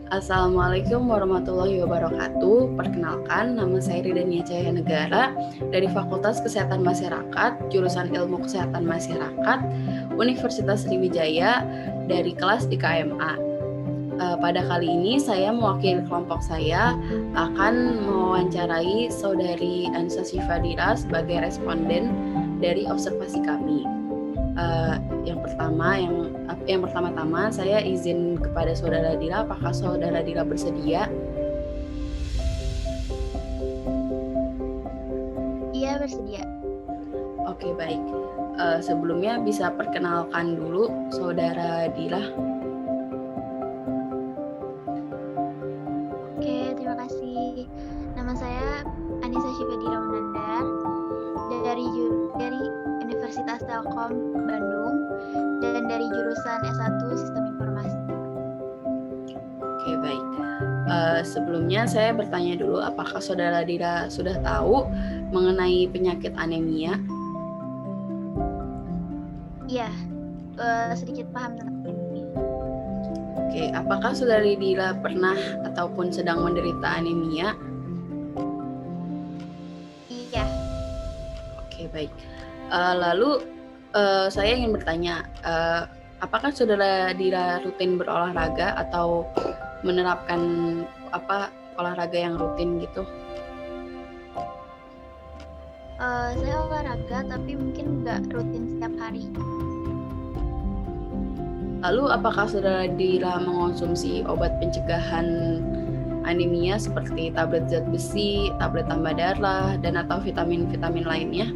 Assalamualaikum warahmatullahi wabarakatuh. Perkenalkan, nama saya Ridania Cahaya Negara dari Fakultas Kesehatan Masyarakat, jurusan Ilmu Kesehatan Masyarakat, Universitas Sriwijaya dari kelas di KMA. Pada kali ini saya mewakili kelompok saya akan mewawancarai Saudari Anissa Syifadira sebagai responden dari observasi kami. Yang pertama-tama saya izin kepada Saudara Dira, apakah Saudara Dira bersedia? Iya, bersedia. Oke, baik. Sebelumnya bisa perkenalkan dulu Saudara Dira. Oke, terima kasih. Nama saya Anissa Syifadira Munandar dari Universitas Telkom Bandung dan dari jurusan S1 Sistem Informasi. Oke, baik. Sebelumnya saya bertanya dulu, apakah Saudara Dira sudah tahu mengenai penyakit anemia? Iya, sedikit paham tentang anemia. Oke, apakah Saudari Dira pernah ataupun sedang menderita anemia? Iya. Oke, baik. Lalu saya ingin bertanya, apakah Saudara Dira rutin berolahraga atau menerapkan olahraga yang rutin gitu? Saya olahraga tapi mungkin nggak rutin setiap hari. Lalu apakah Saudara Dira mengonsumsi obat pencegahan anemia seperti tablet zat besi, tablet tambah darah, dan atau vitamin-vitamin lainnya?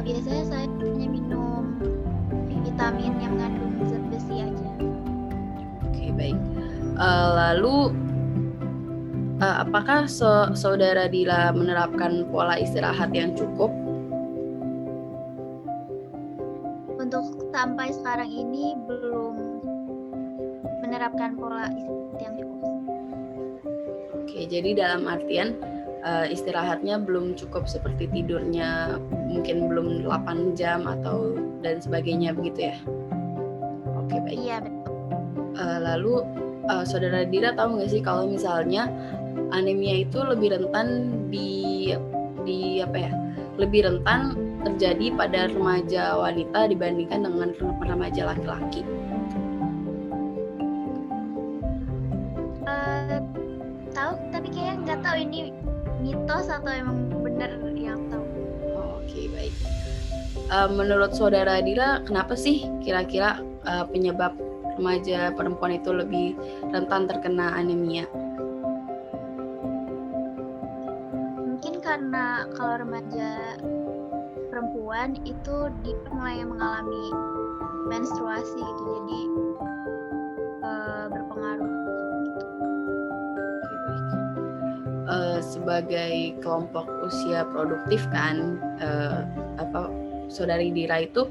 Biasanya saya hanya minum vitamin yang mengandung zat besi aja. Oke, baik. Lalu apakah Saudara Dira menerapkan pola istirahat yang cukup? Untuk sampai sekarang ini belum menerapkan pola istirahat yang cukup. Oke, jadi dalam artian istirahatnya belum cukup, seperti tidurnya mungkin belum 8 jam atau dan sebagainya begitu ya? Oke, baik. Iya, betul. Lalu Saudara Dira tahu nggak sih kalau misalnya anemia itu lebih rentan lebih rentan terjadi pada remaja wanita dibandingkan dengan remaja laki-laki? Tahu, tapi kayaknya nggak tahu ini mitos atau emang benar yang tahu. Oke, baik. Menurut Saudara Dira, kenapa sih kira-kira penyebab remaja perempuan itu lebih rentan terkena anemia? Mungkin karena kalau remaja perempuan itu dia mulai mengalami menstruasi gitu, jadi berpengaruh. Sebagai kelompok usia produktif kan, Saudari Dira itu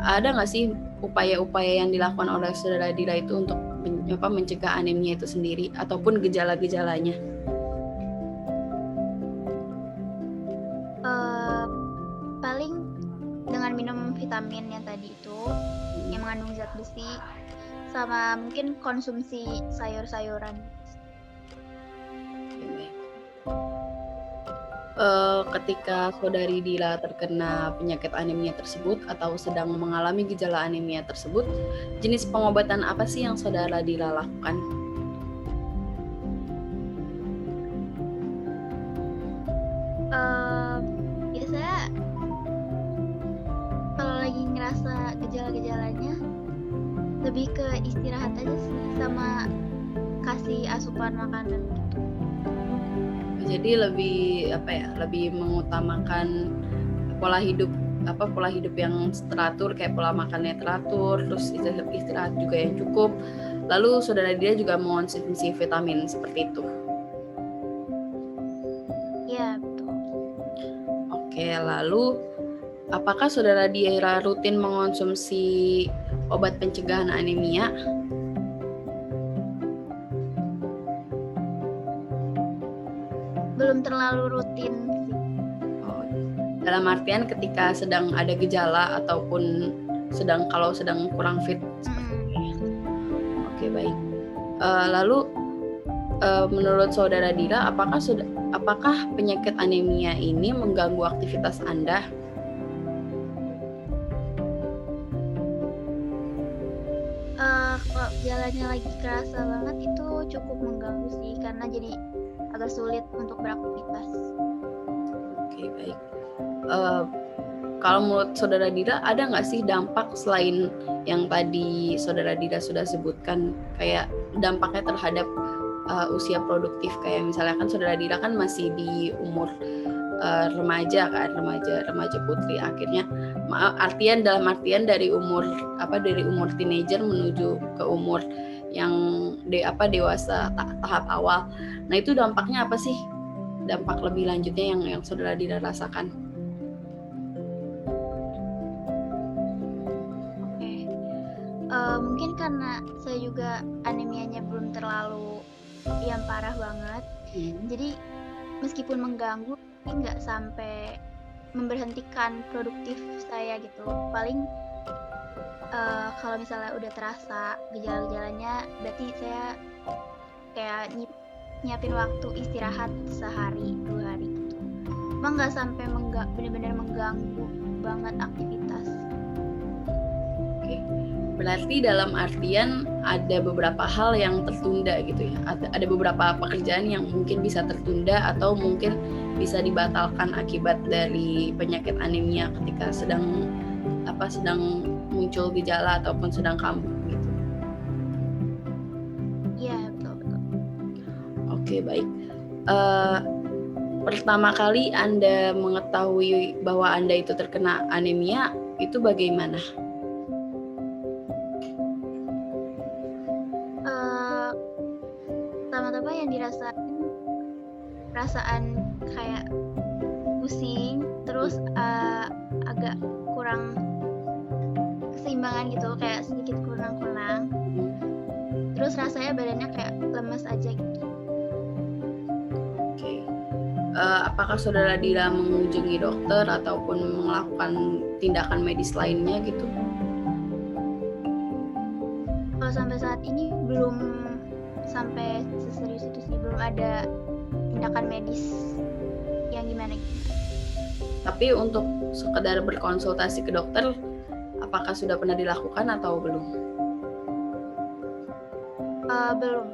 ada nggak sih upaya-upaya yang dilakukan oleh Saudara Dira itu untuk mencegah anemia itu sendiri ataupun gejala-gejalanya? Paling dengan minum vitamin yang tadi itu yang mengandung zat besi, sama mungkin konsumsi sayur-sayuran. Ketika Saudari Dira terkena penyakit anemia tersebut atau sedang mengalami gejala anemia tersebut, jenis pengobatan apa sih yang Saudara Dira lakukan? Biasanya kalau lagi ngerasa gejala-gejalanya lebih ke istirahat aja sih, sama kasih asupan makanan gitu. Jadi lebih mengutamakan pola hidup yang teratur, kayak pola makannya teratur, terus istirahat juga yang cukup. Lalu Saudara Dira juga mengonsumsi vitamin seperti itu. Iya, betul. Oke, lalu apakah Saudara Dira rutin mengonsumsi obat pencegahan anemia? Belum terlalu rutin sih. Dalam artian ketika sedang ada gejala ataupun kalau sedang kurang fit. Oke, baik. Lalu menurut Saudara Dira, apakah penyakit anemia ini mengganggu aktivitas Anda? Kalau jalannya lagi kerasa banget itu cukup mengganggu sih, karena jadi agak sulit untuk beraktivitas. Oke, baik. Kalau menurut Saudara Dira, ada nggak sih dampak selain yang tadi Saudara Dira sudah sebutkan, kayak dampaknya terhadap usia produktif, kayak misalnya kan Saudara Dira kan masih di umur remaja kan, remaja putri, akhirnya dalam artian dari umur teenager menuju ke umur yang dewasa tahap awal. Nah, itu dampaknya apa sih? Dampak lebih lanjutnya yang Saudara Dira rasakan? Mungkin karena saya juga anemianya belum terlalu yang parah banget, jadi meskipun mengganggu tapi nggak sampai memberhentikan produktif saya gitu. Paling kalau misalnya udah terasa gejala-gejalanya, berarti saya kayak nyiapin waktu istirahat sehari 2 hari gitu. Emang nggak sampai benar-benar mengganggu banget aktivitas. Oke. Berarti dalam artian ada beberapa hal yang tertunda gitu ya. Ada beberapa pekerjaan yang mungkin bisa tertunda atau mungkin bisa dibatalkan akibat dari penyakit anemia ketika sedang muncul gejala ataupun sedang kambuh gitu. Iya, betul. Oke, baik. Pertama kali Anda mengetahui bahwa Anda itu terkena anemia itu bagaimana? Pertama-tama yang dirasain perasaan kayak pusing, terus agak kurang keseimbangan gitu, kayak sedikit kurang-kurang. Terus rasanya badannya kayak lemes aja gitu. Oke. Apakah Saudara Dira mengunjungi dokter ataupun melakukan tindakan medis lainnya gitu? Kalau sampai saat ini belum sampai seserius itu sih, belum ada tindakan medis yang gimana. Tapi untuk sekedar berkonsultasi ke dokter, apakah sudah pernah dilakukan atau belum? Belum.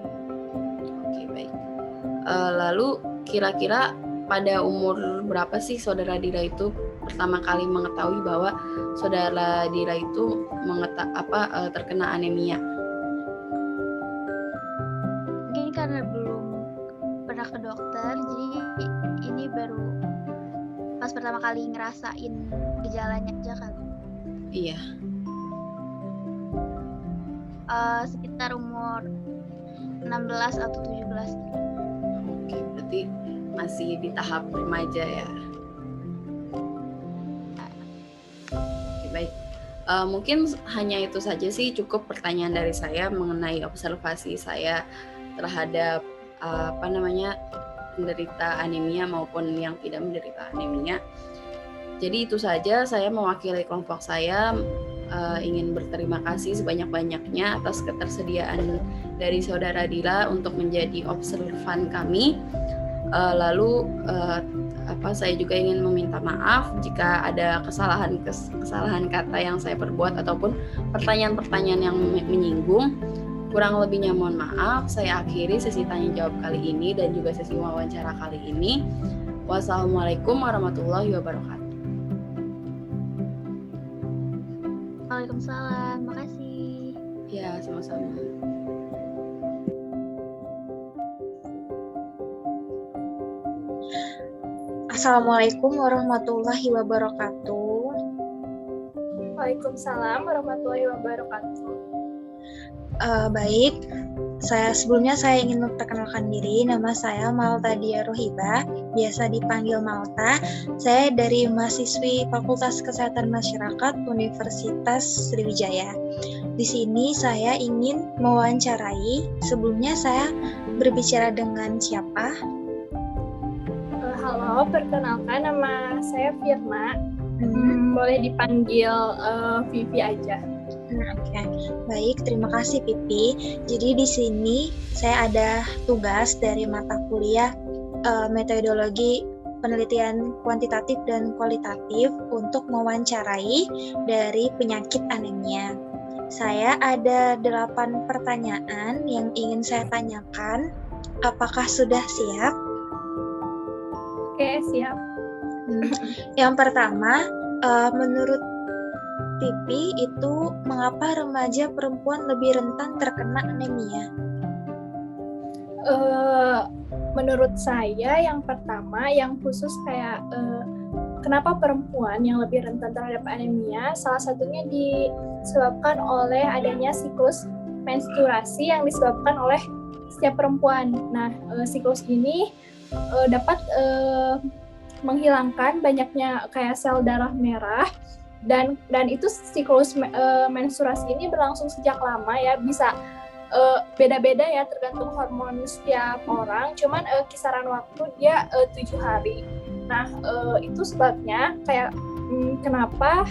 Oke, baik. Lalu kira-kira pada umur berapa sih Saudara Dira itu pertama kali mengetahui bahwa Saudara Dira itu terkena anemia? Mungkin karena belum pernah ke dokter, jadi ini baru pas pertama kali ngerasain gejalanya aja kali. Iya. Sekitar umur 16 atau 17 gitu. Oke, berarti masih di tahap remaja ya. Oke, baik. Mungkin hanya itu saja sih, cukup pertanyaan dari saya mengenai observasi saya terhadap penderita anemia maupun yang tidak menderita anemia. Jadi itu saja, saya mewakili kelompok saya ingin berterima kasih sebanyak-banyaknya atas ketersediaan dari Saudara Dira untuk menjadi observan kami. Lalu saya juga ingin meminta maaf jika ada kesalahan kata yang saya perbuat ataupun pertanyaan-pertanyaan yang menyinggung. Kurang lebihnya mohon maaf. Saya akhiri sesi tanya jawab kali ini dan juga sesi wawancara kali ini. Wassalamualaikum warahmatullahi wabarakatuh. Waalaikumsalam, makasih. Ya, sama-sama. Assalamualaikum warahmatullahi wabarakatuh. Waalaikumsalam warahmatullahi wabarakatuh. Baik, sebelumnya saya ingin memperkenalkan diri. Nama saya Malta Dia Rohibah, biasa dipanggil Malta. Saya dari mahasiswi Fakultas Kesehatan Masyarakat Universitas Sriwijaya. Di sini saya ingin mewawancarai. Sebelumnya saya berbicara dengan siapa? Halo, perkenalkan nama saya Firna. Boleh dipanggil Vivi aja. Oke. Baik, terima kasih Pipi. Jadi di sini saya ada tugas dari mata kuliah metodologi penelitian kuantitatif dan kualitatif untuk mewawancarai dari penyakit anemia. Saya ada 8 pertanyaan yang ingin saya tanyakan. Apakah sudah siap? Oke, siap. Yang pertama, menurut Pipi itu mengapa remaja perempuan lebih rentan terkena anemia? Menurut saya yang pertama yang khusus kayak kenapa perempuan yang lebih rentan terhadap anemia, salah satunya disebabkan oleh adanya siklus menstruasi yang disebabkan oleh setiap perempuan. Nah, siklus ini dapat menghilangkan banyaknya kayak sel darah merah, dan itu siklus menstruasi ini berlangsung sejak lama ya, bisa beda-beda ya tergantung hormon setiap orang, cuman kisaran waktu dia 7 hari. Nah, itu sebabnya kayak kenapa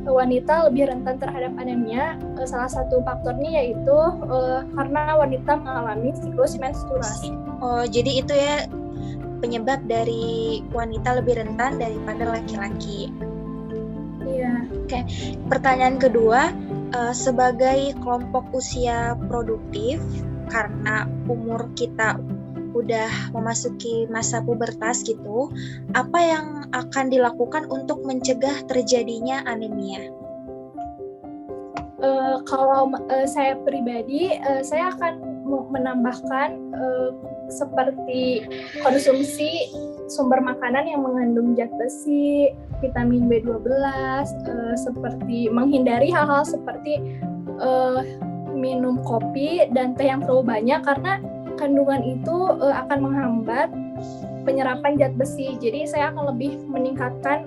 wanita lebih rentan terhadap anemia. Salah satu faktornya yaitu karena wanita mengalami siklus menstruasi. Oh, jadi itu ya penyebab dari wanita lebih rentan daripada laki-laki. Iya. Oke, pertanyaan kedua, sebagai kelompok usia produktif, karena umur kita udah memasuki masa pubertas gitu, apa yang akan dilakukan untuk mencegah terjadinya anemia? Kalau saya pribadi, saya akan menambahkan seperti konsumsi sumber makanan yang mengandung zat besi, vitamin B12, seperti menghindari hal-hal seperti minum kopi dan teh yang terlalu banyak, karena kandungan itu akan menghambat penyerapan zat besi. Jadi saya akan lebih meningkatkan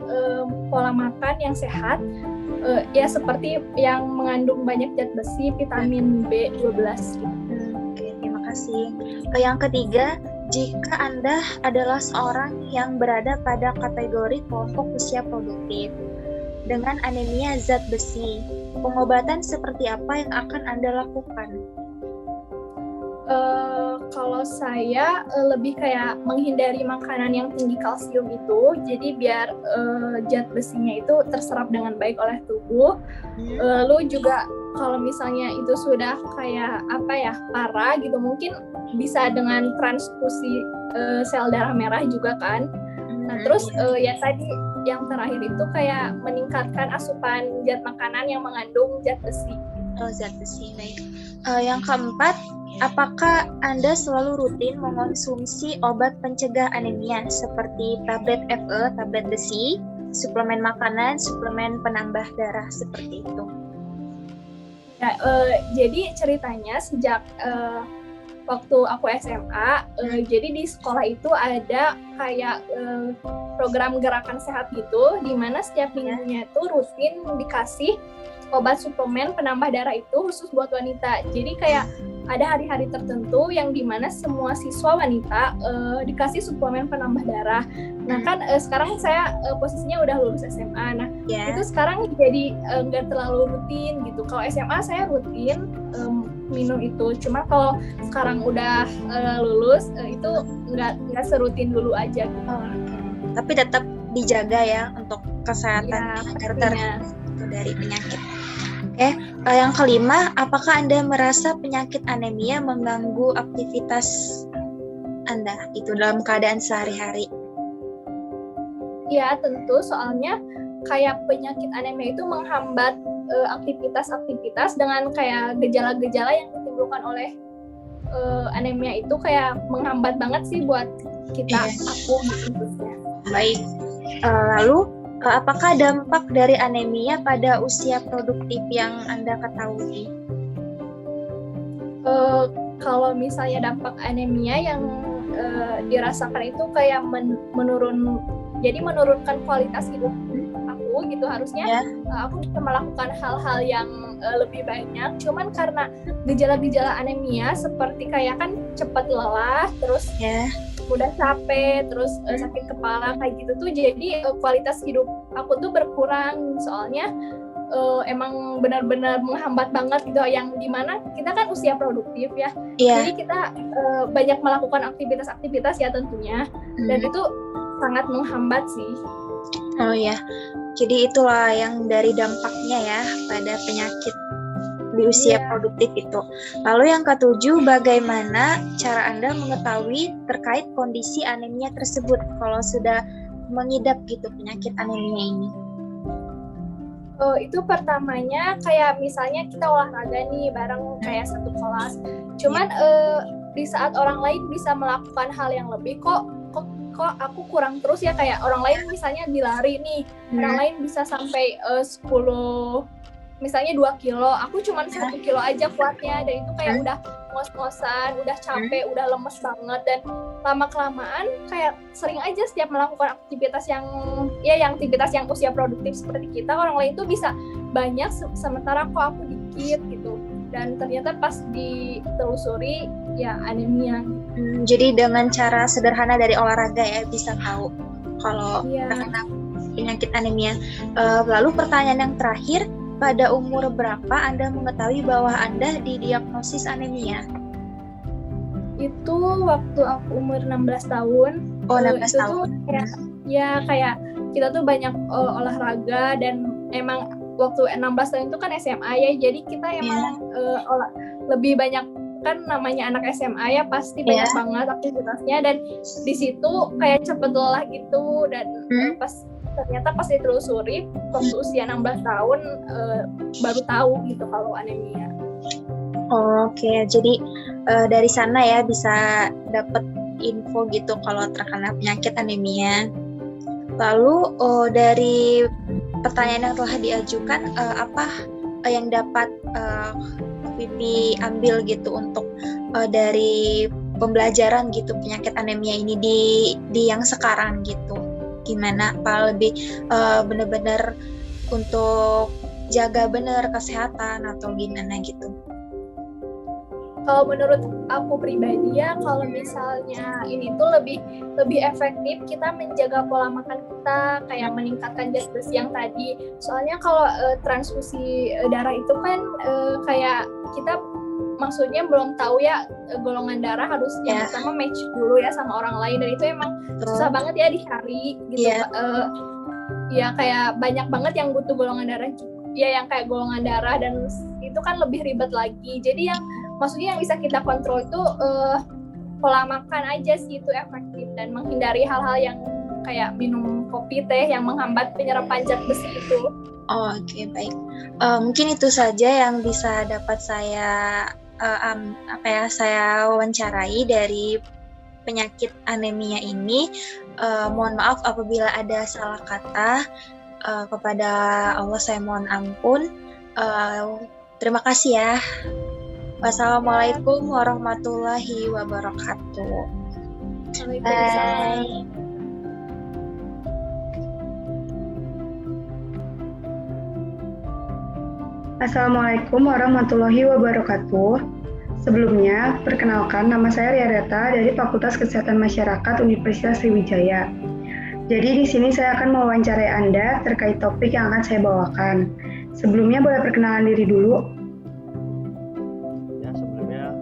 pola makan yang sehat, ya seperti yang mengandung banyak zat besi, vitamin B12 gitu. Oke, terima kasih. Yang ketiga, jika Anda adalah seorang yang berada pada kategori kelompok usia produktif dengan anemia zat besi, pengobatan seperti apa yang akan Anda lakukan? Kalau saya lebih kayak menghindari makanan yang tinggi kalsium itu, jadi biar zat besinya itu terserap dengan baik oleh tubuh. Lalu juga kalau misalnya itu sudah kayak parah gitu, mungkin bisa dengan transfusi sel darah merah juga kan. Nah terus ya tadi yang terakhir itu kayak meningkatkan asupan zat makanan yang mengandung zat besi. Oh, zat besi, baik. Yang keempat, apakah Anda selalu rutin mengonsumsi obat pencegah anemia seperti tablet Fe, tablet besi, suplemen makanan, suplemen penambah darah seperti itu? Ya, jadi ceritanya sejak waktu aku SMA, jadi di sekolah itu ada kayak program gerakan sehat gitu, di mana setiap minggunya itu rutin dikasih obat suplemen penambah darah itu khusus buat wanita. Jadi kayak ada hari-hari tertentu yang dimana semua siswa wanita dikasih suplemen penambah darah. Nah kan sekarang saya posisinya udah lulus SMA. Nah itu sekarang jadi nggak terlalu rutin gitu. Kalau SMA saya rutin minum itu. Cuma kalau sekarang udah lulus itu nggak serutin dulu aja gitu. Tapi tetap dijaga ya untuk kesehatan agar terhindar dari penyakit. Oke, yang kelima, apakah Anda merasa penyakit anemia mengganggu aktivitas Anda itu dalam keadaan sehari-hari? Ya tentu, soalnya kayak penyakit anemia itu menghambat aktivitas-aktivitas dengan kayak gejala-gejala yang ditimbulkan oleh anemia itu kayak menghambat banget sih buat kita, aku khususnya. Baik, lalu apakah dampak dari anemia pada usia produktif yang Anda ketahui? Kalau misalnya dampak anemia yang dirasakan itu kayak menurunkan kualitas hidup aku gitu. Harusnya aku bisa melakukan hal-hal yang lebih banyak. Cuman karena gejala-gejala anemia seperti kayak kan cepat lelah, terus mudah capek, terus sakit kepala kayak gitu tuh, jadi kualitas hidup aku tuh berkurang. Soalnya emang benar-benar menghambat banget gitu, yang dimana kita kan usia produktif ya, Iya. jadi kita banyak melakukan aktivitas-aktivitas ya tentunya, dan itu sangat menghambat sih. Oh ya, jadi itulah yang dari dampaknya ya pada penyakit di usia Iya. produktif itu. Lalu yang ketujuh, bagaimana cara Anda mengetahui terkait kondisi anemia tersebut kalau sudah mengidap gitu penyakit anemia ini? Itu pertamanya kayak misalnya kita olahraga nih bareng kayak satu kelas, cuman di saat orang lain bisa melakukan hal yang lebih, kok aku kurang terus ya, kayak orang lain misalnya dilari nih, orang lain bisa sampai 10, misalnya 2 kilo, aku cuma 1 kilo aja kuatnya, dan itu kayak udah ngos-ngosan, udah capek, udah lemes banget, dan lama-kelamaan kayak sering aja setiap melakukan aktivitas yang aktivitas yang usia produktif seperti kita, orang lain tuh bisa banyak, sementara kok aku dikit gitu, dan ternyata pas ditelusuri ya anemia. Jadi dengan cara sederhana dari olahraga ya bisa tahu kalau terkena penyakit anemia. Lalu pertanyaan yang terakhir, pada umur berapa Anda mengetahui bahwa Anda didiagnosis anemia? Itu waktu aku umur 16 tahun. Oh, 16 itu tahun. Tuh kayak kita tuh banyak olahraga, dan emang waktu 16 tahun itu kan SMA ya, jadi kita emang lebih banyak, kan namanya anak SMA ya pasti banyak banget aktivitasnya, dan di situ kayak cepet lelah gitu, dan ternyata pas ditelusuri waktu usia 16 tahun baru tahu gitu kalau anemia. Oke, jadi dari sana ya bisa dapat info gitu kalau terkena penyakit anemia. Lalu dari pertanyaan yang telah diajukan, apa yang dapat Vivi ambil gitu untuk dari pembelajaran gitu penyakit anemia ini di yang sekarang gitu? Gimana Pak, lebih benar-benar untuk jaga benar kesehatan atau gimana gitu? Kalau menurut aku pribadi ya, kalau misalnya ini tuh lebih efektif kita menjaga pola makan kita, kayak meningkatkan zat besi yang tadi. Soalnya kalau transfusi darah itu kan kayak kita maksudnya belum tahu ya golongan darah, harus yang pertama match dulu ya sama orang lain, dan itu emang susah banget ya dicari gitu. Ya kayak banyak banget yang butuh golongan darah ya, yang kayak golongan darah, dan itu kan lebih ribet lagi. Jadi yang maksudnya yang bisa kita kontrol itu pola makan aja sih, itu efektif, dan menghindari hal-hal yang kayak minum kopi, teh yang menghambat penyerapan zat besi itu. Oke, baik. Mungkin itu saja yang bisa dapat saya saya wawancarai dari penyakit anemia ini. Mohon maaf apabila ada salah kata. Kepada Allah saya mohon ampun. Terima kasih ya. Wassalamualaikum warahmatullahi wabarakatuh. Bye. Assalamualaikum warahmatullahi wabarakatuh. Sebelumnya, perkenalkan nama saya Ria Data dari Fakultas Kesehatan Masyarakat Universitas Sriwijaya. Jadi di sini saya akan mewawancarai Anda terkait topik yang akan saya bawakan. Sebelumnya boleh perkenalan diri dulu. Ya, sebelumnya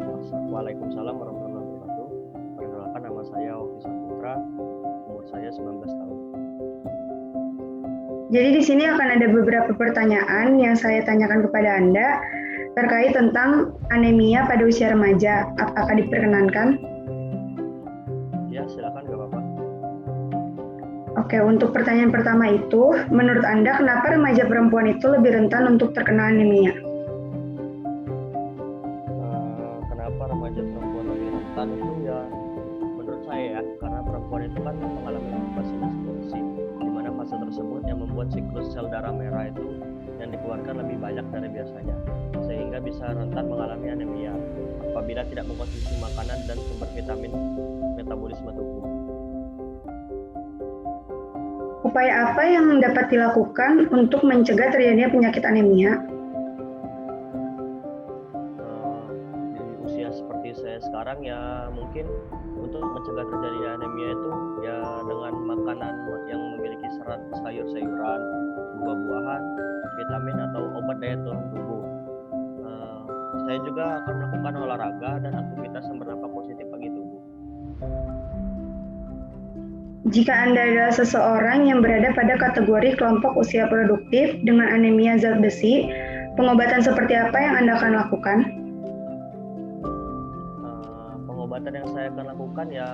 Waalaikumsalam warahmatullahi wabarakatuh. Perkenalkan nama saya Oki Saputra, umur saya 19 tahun. Jadi di sini akan ada beberapa pertanyaan yang saya tanyakan kepada Anda terkait tentang anemia pada usia remaja. Apakah diperkenankan? Ya, silakan, gak apa-apa. Oke, untuk pertanyaan pertama itu, menurut Anda kenapa remaja perempuan itu lebih rentan untuk terkena anemia? Kenapa remaja perempuan lebih rentan itu ya, menurut saya ya, karena perempuan itu kan mengalami fase menstruasi, di mana fase tersebut yang membuat siklus sel darah merah itu yang dikeluarkan lebih banyak dari biasanya, sehingga bisa rentan mengalami anemia apabila tidak mengkonsumsi makanan dan sumber vitamin metabolisme tubuh. Upaya apa yang dapat dilakukan untuk mencegah terjadinya penyakit anemia? Di usia seperti saya sekarang ya, mungkin untuk mencegah terjadinya anemia itu ya dengan makanan yang memiliki serat sayur-sayuran, buah-buahan, vitamin atau obat daya tahan tubuh. Saya juga akan melakukan olahraga dan aktivitas yang berdampak positif bagi tubuh. Jika Anda adalah seseorang yang berada pada kategori kelompok usia produktif dengan anemia zat besi, pengobatan seperti apa yang Anda akan lakukan? Pengobatan yang saya akan lakukan ya,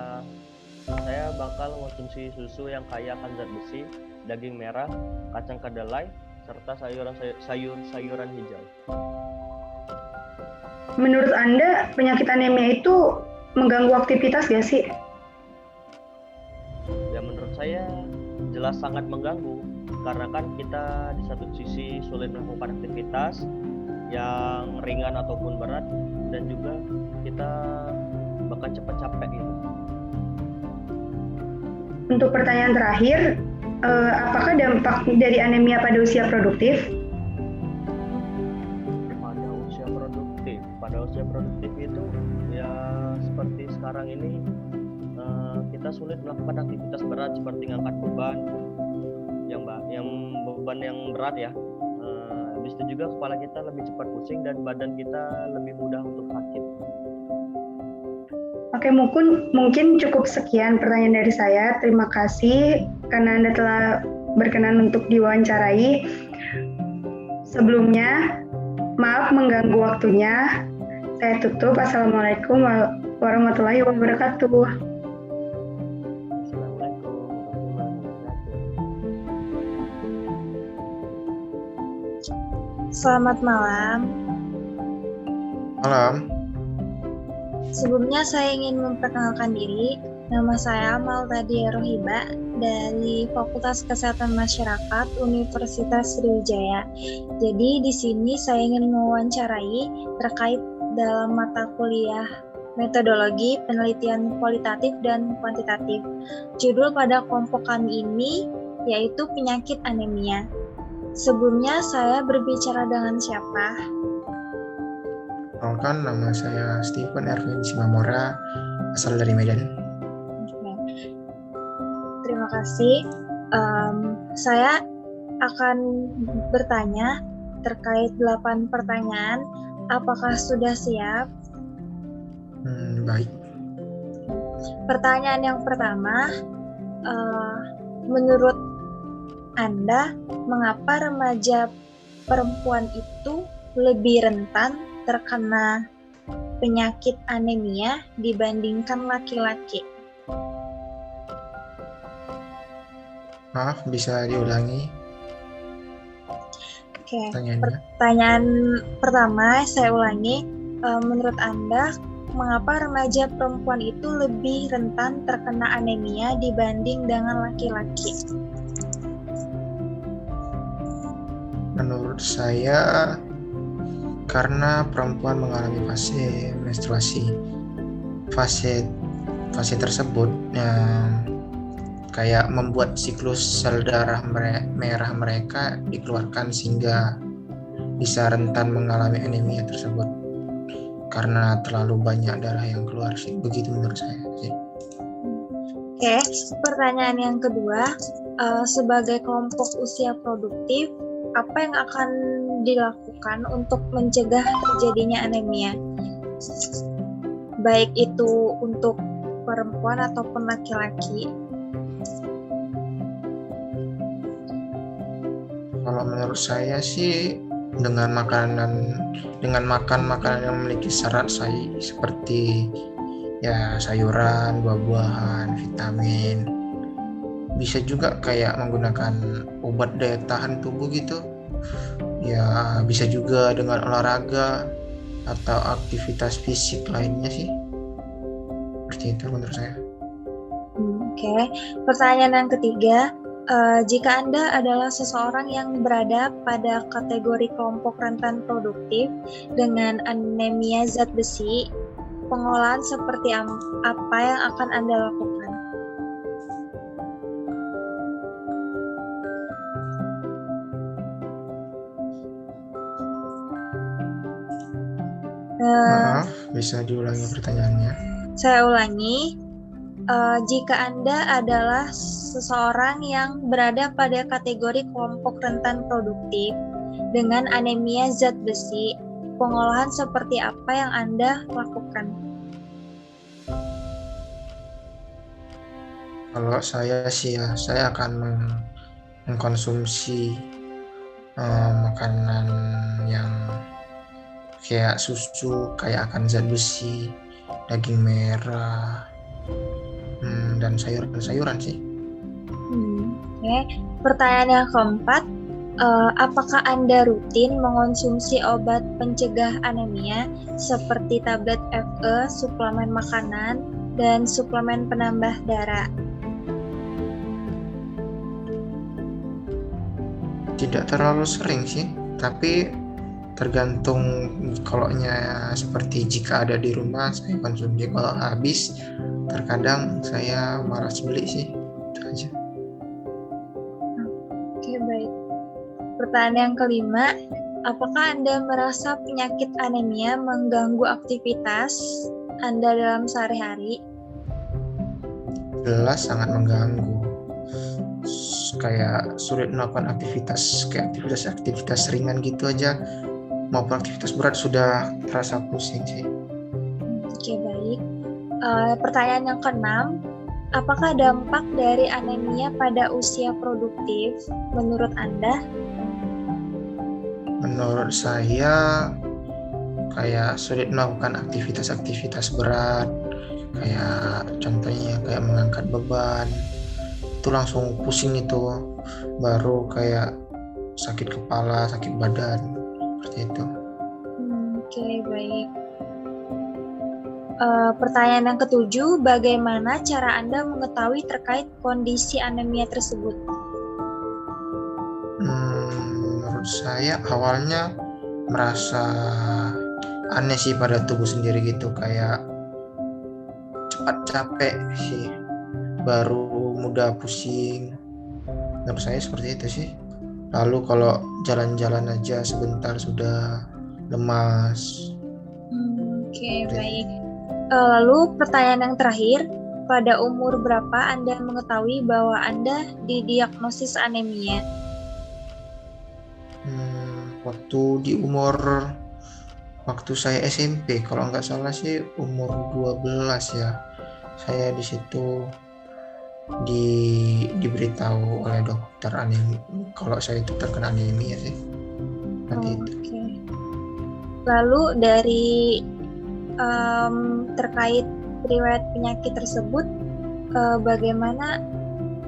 saya bakal mengonsumsi susu yang kaya akan zat besi, daging merah, kacang kedelai, serta sayuran hijau. Menurut Anda, penyakit anemia itu mengganggu aktivitas gak sih? Ya menurut saya jelas sangat mengganggu, karena kan kita di satu sisi sulit melakukan aktivitas yang ringan ataupun berat, dan juga kita bahkan cepat capek gitu. Untuk pertanyaan terakhir, apakah dampak dari anemia pada usia produktif? Pada usia produktif itu ya seperti sekarang ini kita sulit melakukan aktivitas berat seperti ngangkat beban yang berat ya. Habis itu juga kepala kita lebih cepat pusing dan badan kita lebih mudah untuk sakit. Oke, mungkin cukup sekian pertanyaan dari saya. Terima kasih karena Anda telah berkenan untuk diwawancarai. Sebelumnya, maaf mengganggu waktunya. Saya tutup. Assalamualaikum warahmatullahi wabarakatuh. Assalamualaikum warahmatullahi wabarakatuh. Selamat malam. Malam. Sebelumnya saya ingin memperkenalkan diri. Nama saya Maltadia Rohiba dari Fakultas Kesehatan Masyarakat Universitas Sriwijaya. Jadi di sini saya ingin mewawancarai terkait dalam mata kuliah metodologi penelitian kualitatif dan kuantitatif. Judul pada kelompok kami ini yaitu penyakit anemia. Sebelumnya saya berbicara dengan siapa? Perkenalkan, nama saya Stephen Erwin Simamora, asal dari Medan. Terima kasih. Saya akan bertanya terkait 8 pertanyaan. Apakah sudah siap? Baik. Pertanyaan yang pertama, menurut Anda, mengapa remaja perempuan itu lebih rentan terkena penyakit anemia dibandingkan laki-laki? Maaf, bisa diulangi Oke, pertanyaannya? pertanyaan pertama saya ulangi. Menurut Anda, mengapa remaja perempuan itu lebih rentan terkena anemia dibanding dengan laki-laki? Menurut saya, karena perempuan mengalami fase menstruasi. Fase tersebut kayak membuat siklus sel darah merah mereka dikeluarkan sehingga bisa rentan mengalami anemia tersebut karena terlalu banyak darah yang keluar sih. Begitu menurut saya sih. Oke, pertanyaan yang kedua, sebagai kelompok usia produktif, apa yang akan dilakukan untuk mencegah terjadinya anemia? Baik itu untuk perempuan ataupun laki-laki. Kalau menurut saya sih dengan makan makanan yang memiliki serat seperti ya sayuran, buah-buahan, vitamin. Bisa juga kayak menggunakan obat daya tahan tubuh gitu. Ya bisa juga dengan olahraga atau aktivitas fisik lainnya sih. Seperti itu menurut saya. Oke, pertanyaan yang ketiga, jika Anda adalah seseorang yang berada pada kategori kelompok rentan produktif dengan anemia zat besi, pengolahan seperti apa yang akan Anda lakukan? Maaf, bisa diulangi pertanyaannya? Saya ulangi, jika Anda adalah seseorang yang berada pada kategori kelompok rentan produktif dengan anemia zat besi. Pengolahan seperti apa yang Anda lakukan? Kalau saya sih ya, saya akan mengkonsumsi makanan yang kayak susu, kaya akan zat besi, daging merah, dan sayuran-sayuran sih. Oke. Pertanyaan yang keempat, apakah Anda rutin mengonsumsi obat pencegah anemia seperti tablet Fe, suplemen makanan, dan suplemen penambah darah? Tidak terlalu sering sih, tapi tergantung. Kalau seperti jika ada di rumah saya konsumsi, kalau habis terkadang saya malas beli sih, itu aja. Oke, baik. Pertanyaan yang kelima, apakah Anda merasa penyakit anemia mengganggu aktivitas Anda dalam sehari-hari? Jelas sangat mengganggu, kayak sulit melakukan aktivitas ringan gitu aja, maupun aktivitas berat sudah terasa pusing sih. Oke, baik. Pertanyaan yang keenam, apakah dampak dari anemia pada usia produktif menurut Anda? Menurut saya kayak sulit melakukan aktivitas berat, kayak contohnya kayak mengangkat beban, itu langsung pusing itu, baru kayak sakit kepala, sakit badan, seperti itu. Oke, baik. Pertanyaan yang ketujuh, bagaimana cara Anda mengetahui terkait kondisi anemia tersebut? Menurut saya awalnya merasa aneh sih pada tubuh sendiri gitu, kayak cepat capek sih, baru mudah pusing. Menurut saya seperti itu sih. Lalu kalau jalan-jalan aja sebentar sudah lemas. Oke, baik. Lalu pertanyaan yang terakhir, pada umur berapa Anda mengetahui bahwa Anda didiagnosis anemia? Waktu saya SMP, kalau nggak salah sih umur 12 ya. Saya di situ diberitahu oleh dokter anemia kalau saya itu terkena anemia sih. Itu. Oke. Lalu dari terkait riwayat penyakit tersebut, bagaimana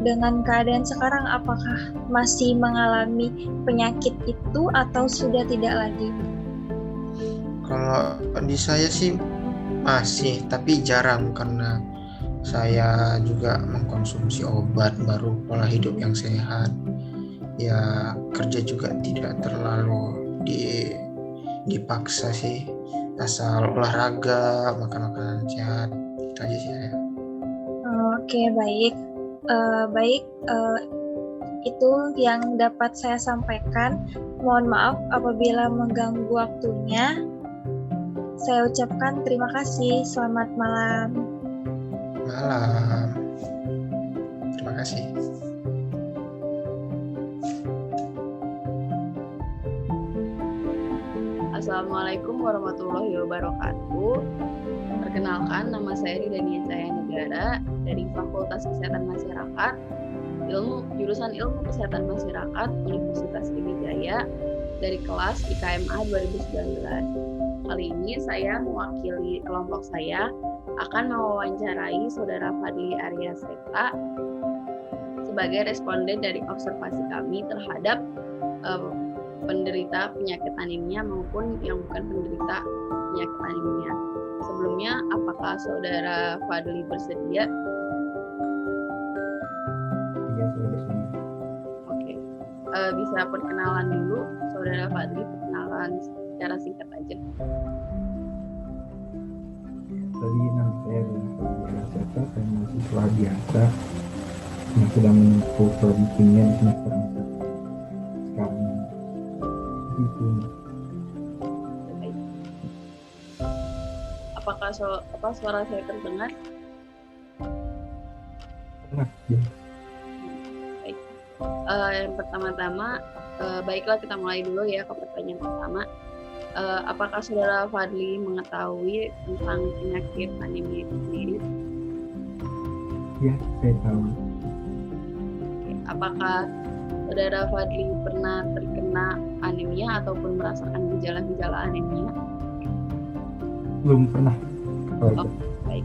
dengan keadaan sekarang? Apakah masih mengalami penyakit itu atau sudah tidak lagi? Kalau di saya sih masih, tapi jarang karena saya juga mengkonsumsi obat, baru pola hidup yang sehat. Ya kerja juga tidak terlalu dipaksa sih, asal olahraga, makan makanan sehat, itu aja sih ya. Oke, baik. Itu yang dapat saya sampaikan. Mohon maaf apabila mengganggu waktunya. Saya ucapkan terima kasih. Selamat malam. Malam. Terima kasih. Assalamualaikum warahmatullahi wabarakatuh. Perkenalkan, nama saya Ridania Cahaya Negara dari Fakultas Kesehatan Masyarakat, jurusan Ilmu Kesehatan Masyarakat Universitas Sriwijaya dari kelas IKMA 2019. Kali ini saya mewakili kelompok saya akan mewawancarai Saudara Fadli Arya Seta sebagai responden dari observasi kami terhadap penderita penyakit anemia maupun yang bukan penderita penyakit anemia. Sebelumnya, apakah Saudara Fadli bersedia? Iya, saya bersedia. Oke. Bisa perkenalan dulu, Saudara Fadli, perkenalan secara singkat aja. Tadi nama saya adalah Fadli Arya Seta, saya mahasiswa biasa yang sedang menempuh prodi kimia di semester 4 sekarang. Gitu. Apakah suara saya terdengar? Nah, ya. Baik. Yang pertama-tama, Baiklah, kita mulai dulu ya ke pertanyaan pertama. Apakah saudara Fadli mengetahui tentang penyakit anemia itu sendiri? Ya, saya tahu. Oke, apakah saudara Fadli pernah terkena anemia ataupun merasakan gejala-gejala anemia? Belum pernah. Oh, baik.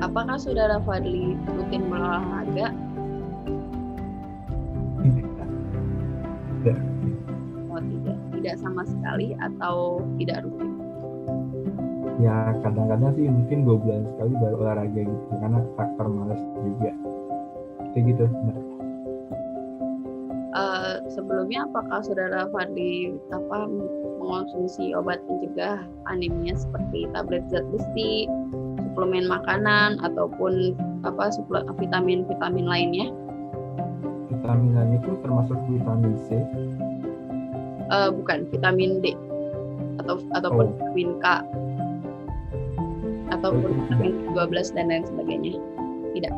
Apakah saudara Fadli rutin berolahraga? Tidak. Oh, tidak sama sekali atau tidak rutin? Ya kadang-kadang sih mungkin 2 bulan sekali baru olahraga gitu karena faktor malas juga. Kayak gitu. Nah. Sebelumnya apakah saudara Fadli mengonsumsi obat pencegah anemia seperti tablet zat besi, suplemen makanan ataupun vitamin-vitamin lainnya? Vitamin lainnya itu termasuk vitamin C. Bukan, vitamin D ataupun vitamin K ataupun vitamin 12 dan lain sebagainya. Tidak.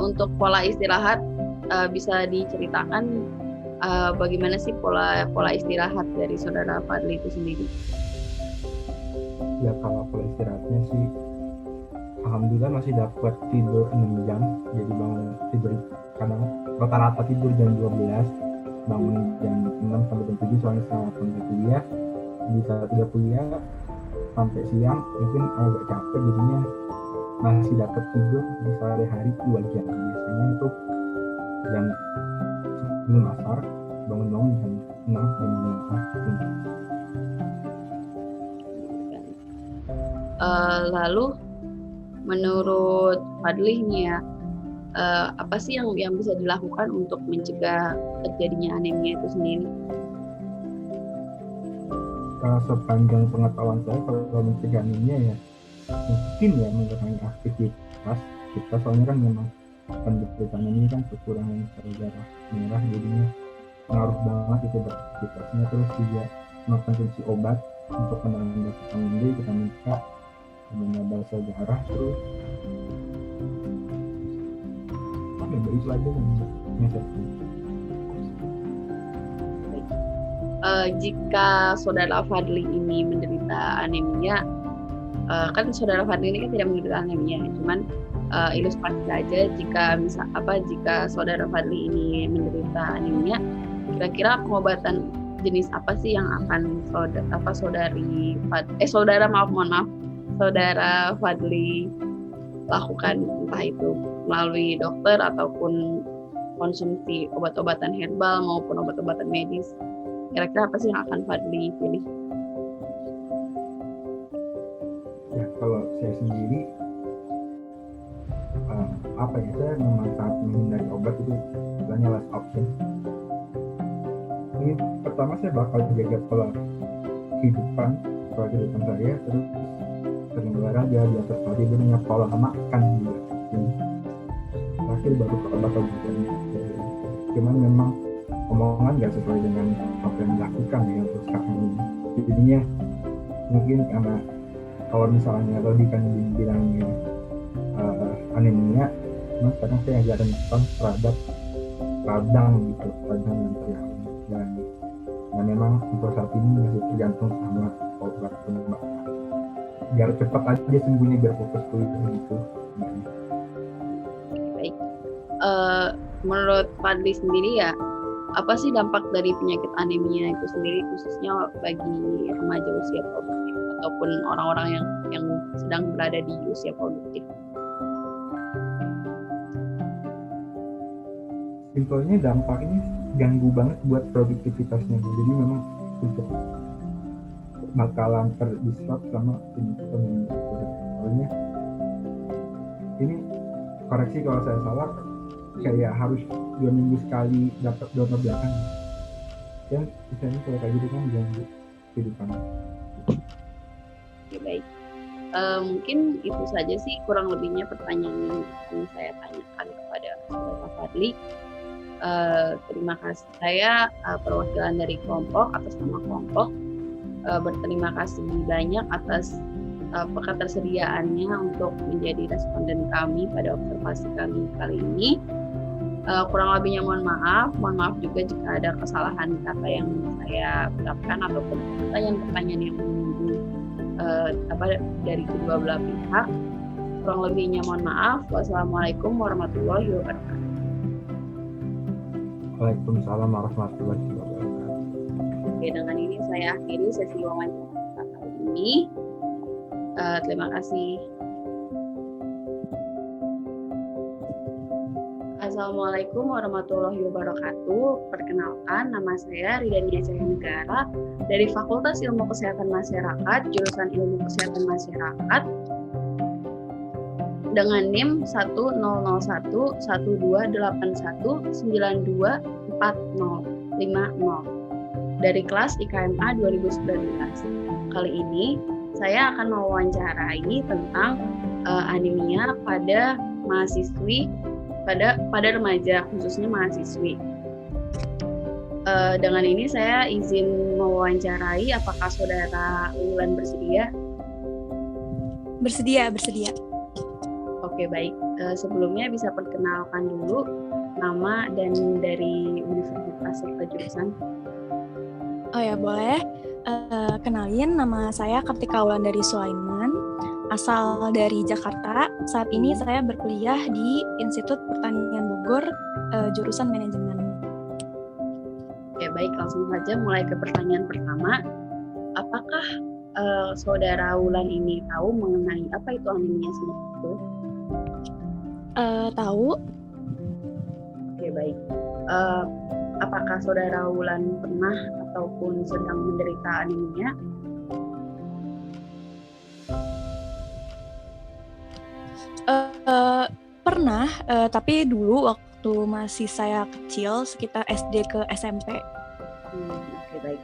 Untuk pola istirahat bisa diceritakan bagaimana sih pola istirahat dari saudara Fadli itu sendiri? Ya kalau pola istirahatnya sih alhamdulillah masih dapat tidur 6 jam. Jadi bangun tidur kadang rata-rata tidur jam 12, bangun jam 6 sampai jam 7 soalnya setengah 8 kuliah. Di saat tidak kuliah sampai siang mungkin agak capek jadinya masih dapat tidur di sehari-hari 2 jam. Biasanya itu jam sebelum asar bangun jam 6 jam 5. Lalu menurut Fadli nih ya, apa sih yang bisa dilakukan untuk mencegah terjadinya anemia itu sendiri? Sepanjang pengetahuan saya kalau mencegah anemia ya mungkin ya mengurangi aktivitas kita, soalnya kan memang penderita anemia kan kekurangan sel darah merah, jadinya pengaruh banget itu beraktivitasnya. Terus juga mengkonsumsi obat untuk penanganan vitamin D, vitamin K, menambah sel darah. Terus itu aja yang saya tahu. Jika saudara Fadli ini menderita anemia, kan saudara Fadli ini kan tidak menderita anemia, cuman ilustrasi saja jika saudara Fadli ini menderita anemia, kira-kira pengobatan jenis apa sih yang akan saudara Fadli lakukan, entah itu melalui dokter ataupun konsumsi obat-obatan herbal maupun obat-obatan medis. Kira-kira apa sih yang akan Fadli pilih? Ya kalau saya sendiri saya memang sangat menghindari obat, itu istilahnya last option. Ini pertama saya bakal jaga pola kehidupan saya, terus sering olahraga, di atas tidurnya, pola makan juga. Terakhir baru bakal jaga. Cuman memang omongan nggak sesuai dengan apa yang dilakukan ya untuk sekarang ini. Jadinya mungkin karena kalau misalnya tadi kan dibilangnya anemia, mas kadang saya agak rentan terhadap radang yang terjadi, dan memang untuk saat ini masih tergantung sama obat pengobatan biar cepat aja sembuhnya, biar fokus kuliah gitu. Baik, menurut Fadli sendiri ya, apa sih dampak dari penyakit anemia itu sendiri khususnya bagi remaja usia produktif ataupun orang-orang yang sedang berada di usia produktif? Simpelnya dampaknya ganggu banget buat produktivitasnya, jadi memang untuk bakalan terdisrupt sama penyakit. Soalnya ini koreksi kalau saya salah, kayak harus 2 minggu sekali dapat donor darah, dan misalnya kalau kayak gitu kan ganggu kehidupan. Oke, baik. Mungkin itu saja sih kurang lebihnya pertanyaan yang saya tanyakan kepada saudara Fadli. Terima kasih, saya perwakilan dari kelompok atas nama kelompok berterima kasih banyak atas ketersediaannya untuk menjadi responden kami pada observasi kami kali ini. Kurang lebihnya mohon maaf juga jika ada kesalahan kata yang saya ucapkan ataupun pertanyaan-pertanyaan yang menyinggung dari kedua belah pihak. Kurang lebihnya mohon maaf. Wassalamualaikum warahmatullahi wabarakatuh. Waalaikumsalam warahmatullahi wabarakatuh. Oke, dengan ini saya akhiri sesi wawancara kali ini. Terima kasih. Assalamualaikum warahmatullahi wabarakatuh. Perkenalkan, nama saya Ridania Cahaya Negara dari Fakultas Ilmu Kesehatan Masyarakat, jurusan Ilmu Kesehatan Masyarakat, dengan NIM 10811281924050 dari kelas IKMA 2019. Kali ini saya akan mewawancarai tentang anemia pada mahasiswi pada remaja, khususnya mahasiswi. Dengan ini saya izin mewawancarai. Apakah saudara Wulan bersedia? Bersedia. Oke, baik. Sebelumnya bisa perkenalkan dulu nama dan dari universitas serta jurusan. Oh ya, boleh. Kenalin, nama saya Kartika Wulandari Sulaiman, asal dari Jakarta. Saat ini saya berkuliah di Institut Pertanian Bogor, jurusan manajemen. Oke, baik. Langsung saja mulai ke pertanyaan pertama. Apakah saudara Wulan ini tahu mengenai apa itu anemia sendiri itu? Tahu. Oke, baik. Apakah saudara Wulan pernah ataupun sedang menderita anemia? Pernah, tapi dulu waktu masih saya kecil, sekitar SD ke SMP. Oke, baik.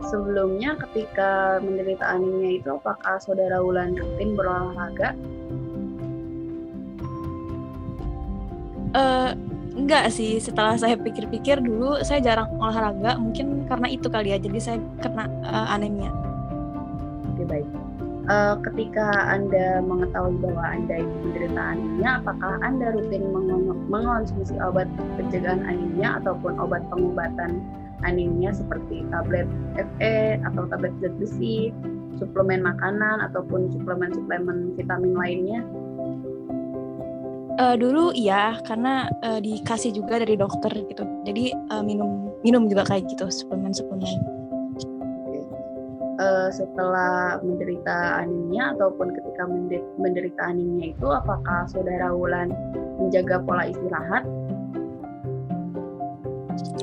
Sebelumnya ketika menderita anemia itu, apakah saudara Wulan rutin berolahraga? Enggak sih, setelah saya pikir-pikir dulu saya jarang olahraga, mungkin karena itu kali ya, jadi saya kena anemia. Oke, baik. Ketika Anda mengetahui bahwa Anda itu menderita anemia, apakah Anda rutin mengonsumsi obat pencegahan anemia ataupun obat pengobatan anemia seperti tablet Fe atau tablet zat besi, suplemen makanan ataupun suplemen vitamin lainnya? Dulu iya, karena dikasih juga dari dokter gitu. Jadi minum juga kayak gitu, suplemen. Setelah menderita anemia ataupun ketika menderita anemia itu, apakah saudara Wulan menjaga pola istirahat?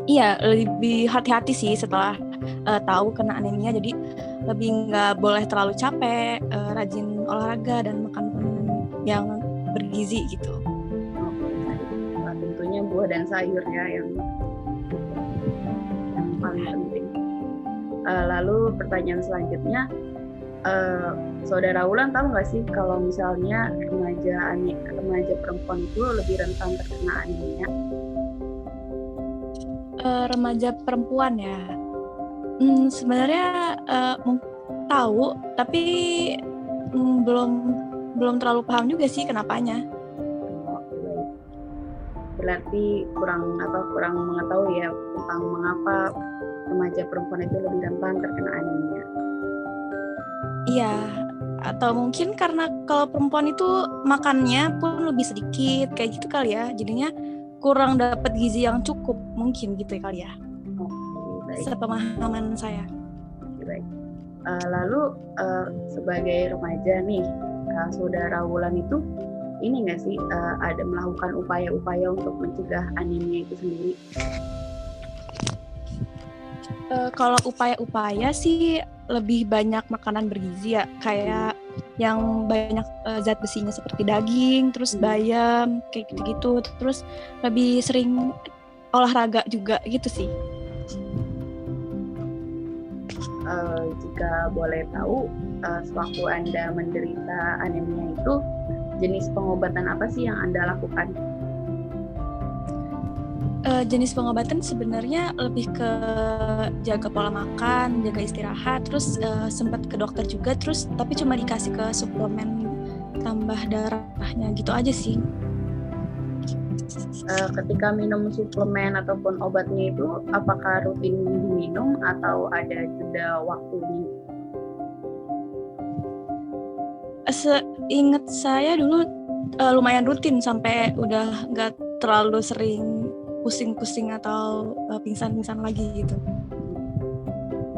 Iya, lebih hati-hati sih setelah tahu kena anemia, jadi lebih nggak boleh terlalu capek, rajin olahraga dan makan makanan yang bergizi gitu. Tentunya buah dan sayur ya yang paling penting. Lalu pertanyaan selanjutnya, saudara Wulan tahu nggak sih kalau misalnya remaja perempuan itu lebih rentan terkena anemia? Remaja perempuan ya, sebenarnya tahu, tapi belum terlalu paham juga sih kenapanya. Berarti kurang mengetahui ya tentang mengapa remaja perempuan itu lebih rentan terkena anemia. Iya, atau mungkin karena kalau perempuan itu makannya pun lebih sedikit kayak gitu kali ya, jadinya kurang dapat gizi yang cukup, mungkin gitu kali ya. Oke, baik. Sepemahaman saya. Oke, baik. Lalu sebagai remaja nih, saudara Wulan itu ini nggak sih ada melakukan upaya-upaya untuk mencegah anemia itu sendiri? Kalau upaya-upaya sih lebih banyak makanan bergizi ya, kayak yang banyak zat besinya seperti daging, terus bayam, kayak gitu-gitu. Terus lebih sering olahraga juga gitu sih. Jika boleh tahu, sewaktu Anda menderita anemia itu, jenis pengobatan apa sih yang Anda lakukan? Jenis pengobatan sebenarnya lebih ke jaga pola makan, jaga istirahat, terus sempat ke dokter juga, terus tapi cuma dikasih ke suplemen tambah darahnya gitu aja sih. Ketika minum suplemen ataupun obatnya itu apakah rutin diminum atau ada jeda waktunya? Seingat saya dulu lumayan rutin sampai udah nggak terlalu sering pusing-pusing atau pingsan-pingsan lagi gitu.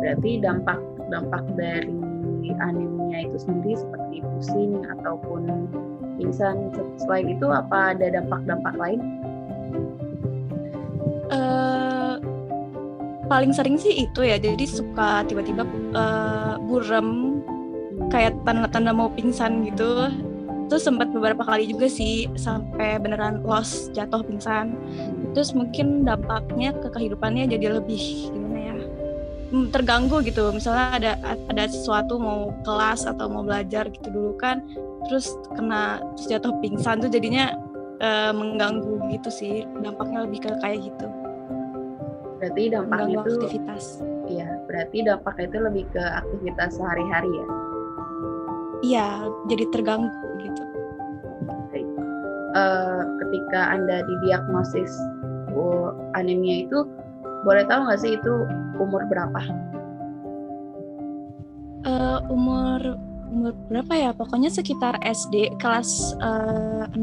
Berarti dampak dari anemia itu sendiri seperti pusing ataupun pingsan. Selain itu apa ada dampak-dampak lain? Paling sering sih itu ya, jadi suka tiba-tiba buram, kayak tanda-tanda mau pingsan gitu. Terus sempat beberapa kali juga sih sampai beneran lost, jatuh pingsan. Terus mungkin dampaknya ke kehidupannya jadi lebih gimana ya, terganggu gitu. Misalnya ada sesuatu mau kelas atau mau belajar gitu dulu kan, terus jatuh pingsan tuh jadinya mengganggu gitu sih. Dampaknya lebih ke kayak gitu. Berarti dampaknya itu aktivitas. Iya, berarti dampaknya itu lebih ke aktivitas sehari-hari ya. Iya, jadi terganggu gitu. Baik. Ketika Anda didiagnosis anemia itu, boleh tahu nggak sih itu umur berapa? Umur berapa ya? Pokoknya sekitar SD kelas 6,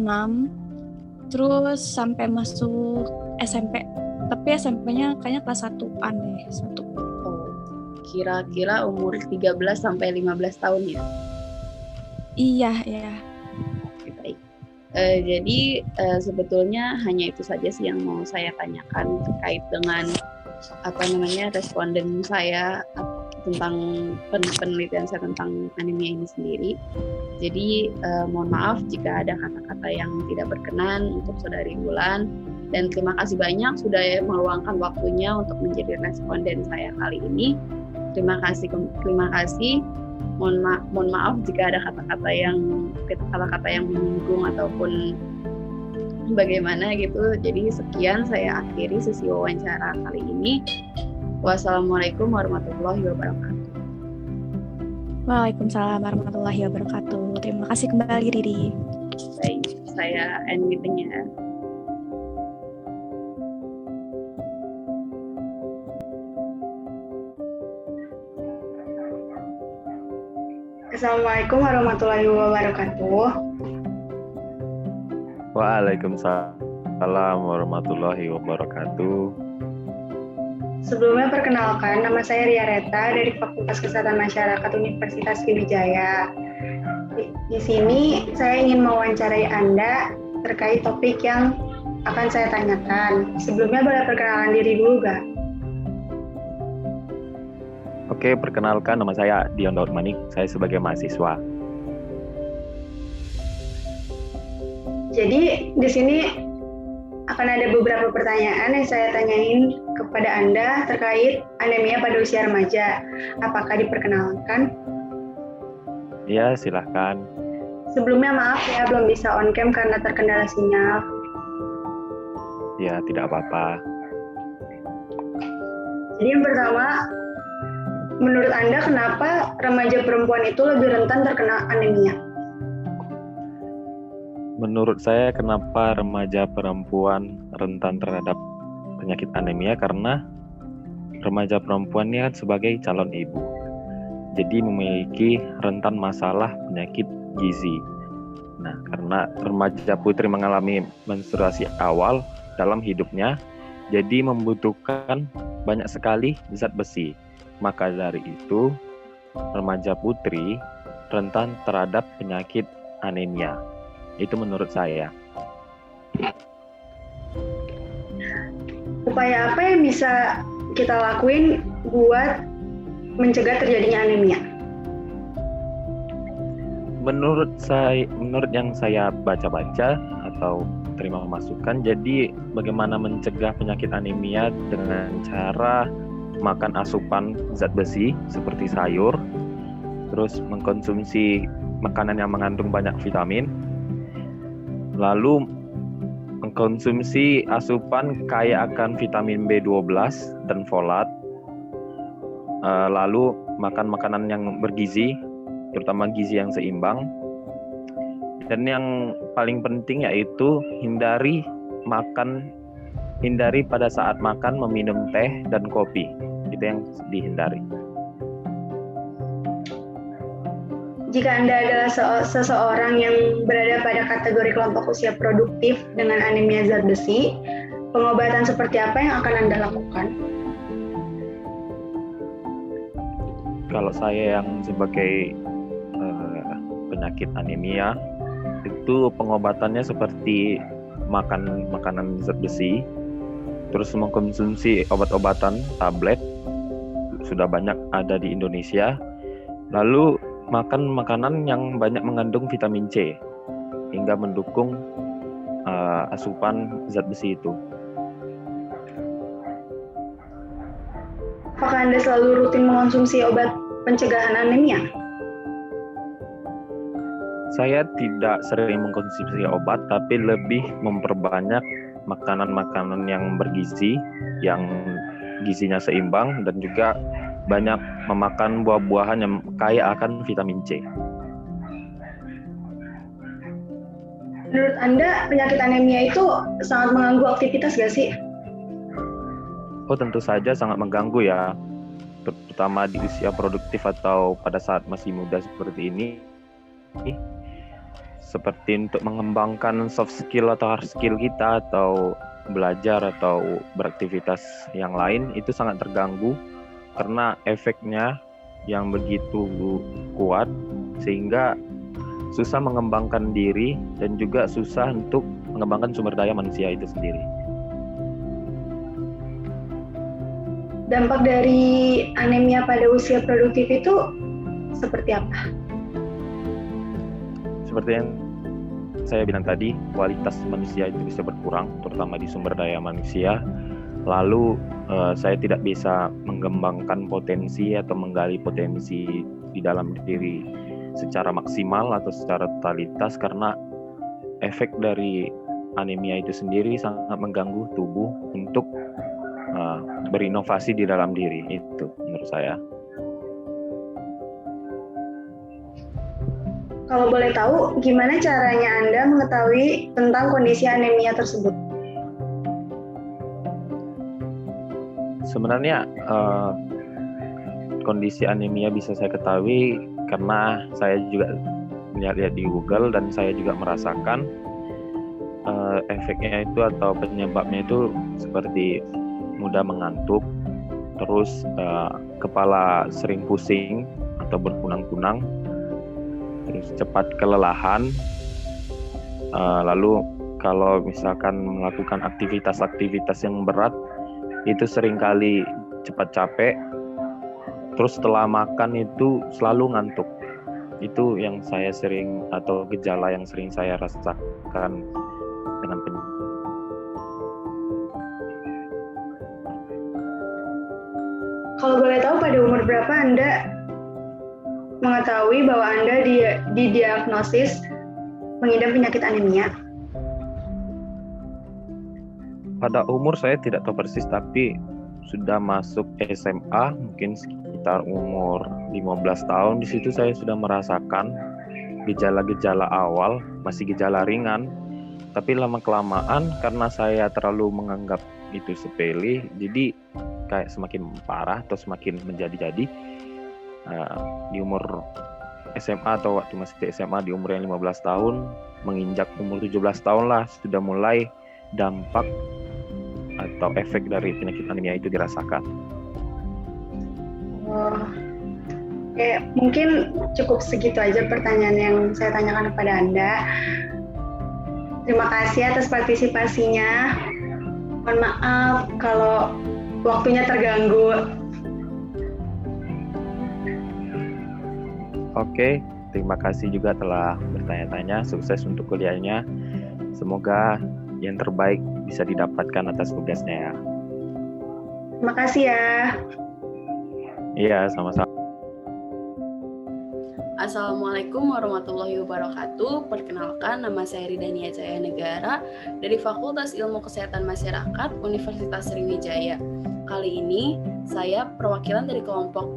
terus sampai masuk SMP. Tapi SMP-nya kayaknya kelas 1-an deh, 1. Oh, kira-kira umur 13 sampai 15 tahun ya? Iya. Oke, baik. Jadi sebetulnya hanya itu saja sih yang mau saya tanyakan terkait dengan responden saya tentang penelitian saya tentang anemia ini sendiri. Jadi mohon maaf jika ada kata-kata yang tidak berkenan untuk Saudari Wulan, dan terima kasih banyak sudah meluangkan waktunya untuk menjadi responden saya kali ini. Terima kasih. Mohon maaf jika ada kata-kata yang menyinggung ataupun bagaimana gitu. Jadi sekian, saya akhiri sesi wawancara kali ini. Wassalamualaikum warahmatullahi wabarakatuh. Waalaikumsalam warahmatullahi wabarakatuh. Terima kasih kembali, Riri. Baik, saya end meeting-nya. Assalamualaikum warahmatullahi wabarakatuh. Waalaikumsalam warahmatullahi wabarakatuh. Sebelumnya perkenalkan, nama saya Ria Reta dari Fakultas Kesehatan Masyarakat Universitas Sriwijaya. Di sini saya ingin mewawancarai Anda terkait topik yang akan saya tanyakan. Sebelumnya boleh perkenalan diri dulu gak? Oke, perkenalkan, nama saya Dion Daud Manik, saya sebagai mahasiswa. Jadi di sini akan ada beberapa pertanyaan yang saya tanyain kepada Anda terkait anemia pada usia remaja. Apakah diperkenalkan? Ya, silahkan. Sebelumnya maaf ya, belum bisa on cam karena terkendala sinyal. Ya, tidak apa-apa. Jadi yang pertama, menurut Anda kenapa remaja perempuan itu lebih rentan terkena anemia? Menurut saya kenapa remaja perempuan rentan terhadap penyakit anemia, karena remaja perempuan ini kan sebagai calon ibu. Jadi memiliki rentan masalah penyakit gizi. Nah, karena remaja putri mengalami menstruasi awal dalam hidupnya, jadi membutuhkan banyak sekali zat besi. Maka dari itu, remaja putri rentan terhadap penyakit anemia. Itu menurut saya. Upaya apa yang bisa kita lakuin buat mencegah terjadinya anemia? Menurut yang saya baca-baca atau terima masukan, jadi bagaimana mencegah penyakit anemia dengan cara makan asupan zat besi seperti sayur, terus mengkonsumsi makanan yang mengandung banyak vitamin, lalu mengkonsumsi asupan kaya akan vitamin B12 dan folat, lalu makan makanan yang bergizi, terutama gizi yang seimbang, dan yang paling penting yaitu hindari pada saat makan meminum teh dan kopi, itu yang dihindari. Jika Anda adalah seseorang yang berada pada kategori kelompok usia produktif dengan anemia zat besi, pengobatan seperti apa yang akan Anda lakukan? Kalau saya yang sebagai penyakit anemia, itu pengobatannya seperti makan makanan zat besi, terus mengkonsumsi obat-obatan tablet, sudah banyak ada di Indonesia, lalu makan makanan yang banyak mengandung vitamin C hingga mendukung asupan zat besi itu. Apakah Anda selalu rutin mengonsumsi obat pencegahan anemia? Saya tidak sering mengkonsumsi obat, tapi lebih memperbanyak makanan-makanan yang bergizi, yang gizinya seimbang, dan juga banyak memakan buah-buahan yang kaya akan vitamin C. Menurut Anda, penyakit anemia itu sangat mengganggu aktivitas nggak sih? Oh, tentu saja sangat mengganggu ya, terutama di usia produktif atau pada saat masih muda seperti ini. Seperti untuk mengembangkan soft skill atau hard skill kita, atau belajar atau beraktivitas yang lain, itu sangat terganggu karena efeknya yang begitu kuat sehingga susah mengembangkan diri dan juga susah untuk mengembangkan sumber daya manusia itu sendiri. Dampak dari anemia pada usia produktif itu seperti apa? Seperti yang saya bilang tadi, kualitas manusia itu bisa berkurang, terutama di sumber daya manusia. Lalu saya tidak bisa mengembangkan potensi atau menggali potensi di dalam diri secara maksimal atau secara totalitas karena efek dari anemia itu sendiri sangat mengganggu tubuh untuk berinovasi di dalam diri. Itu menurut saya. Kalau boleh tahu, gimana caranya Anda mengetahui tentang kondisi anemia tersebut? Sebenarnya kondisi anemia bisa saya ketahui karena saya juga lihat di Google dan saya juga merasakan efeknya itu atau penyebabnya itu seperti mudah mengantuk, terus kepala sering pusing atau berkunang-kunang, terus cepat kelelahan, lalu kalau misalkan melakukan aktivitas yang berat itu seringkali cepat capek, terus setelah makan itu selalu ngantuk. Itu yang saya sering, atau gejala yang sering saya rasakan dengan penyakit. Kalau boleh tahu, pada umur berapa Anda mengetahui bahwa Anda didiagnosis mengidap penyakit anemia? Pada umur saya tidak tahu persis, tapi sudah masuk SMA, mungkin sekitar umur 15 tahun. Di situ saya sudah merasakan gejala-gejala awal, masih gejala ringan, tapi lama-kelamaan karena saya terlalu menganggap itu sepele, jadi kayak semakin parah atau semakin menjadi-jadi. Di umur SMA atau waktu masih di SMA di umur yang 15 tahun, menginjak umur 17 tahun lah, sudah mulai dampak atau efek dari penyakit anemia itu dirasakan. Oke, mungkin cukup segitu aja pertanyaan yang saya tanyakan kepada Anda. Terima kasih atas partisipasinya. Mohon maaf kalau waktunya terganggu. Oke, terima kasih juga telah bertanya-tanya. Sukses untuk kuliahnya. Semoga yang terbaik bisa didapatkan atas tugasnya ya. Terima kasih ya. Iya, sama-sama. Assalamualaikum warahmatullahi wabarakatuh. Perkenalkan, nama saya Ridania Cahaya Negara dari Fakultas Ilmu Kesehatan Masyarakat Universitas Sriwijaya. Kali ini saya perwakilan dari kelompok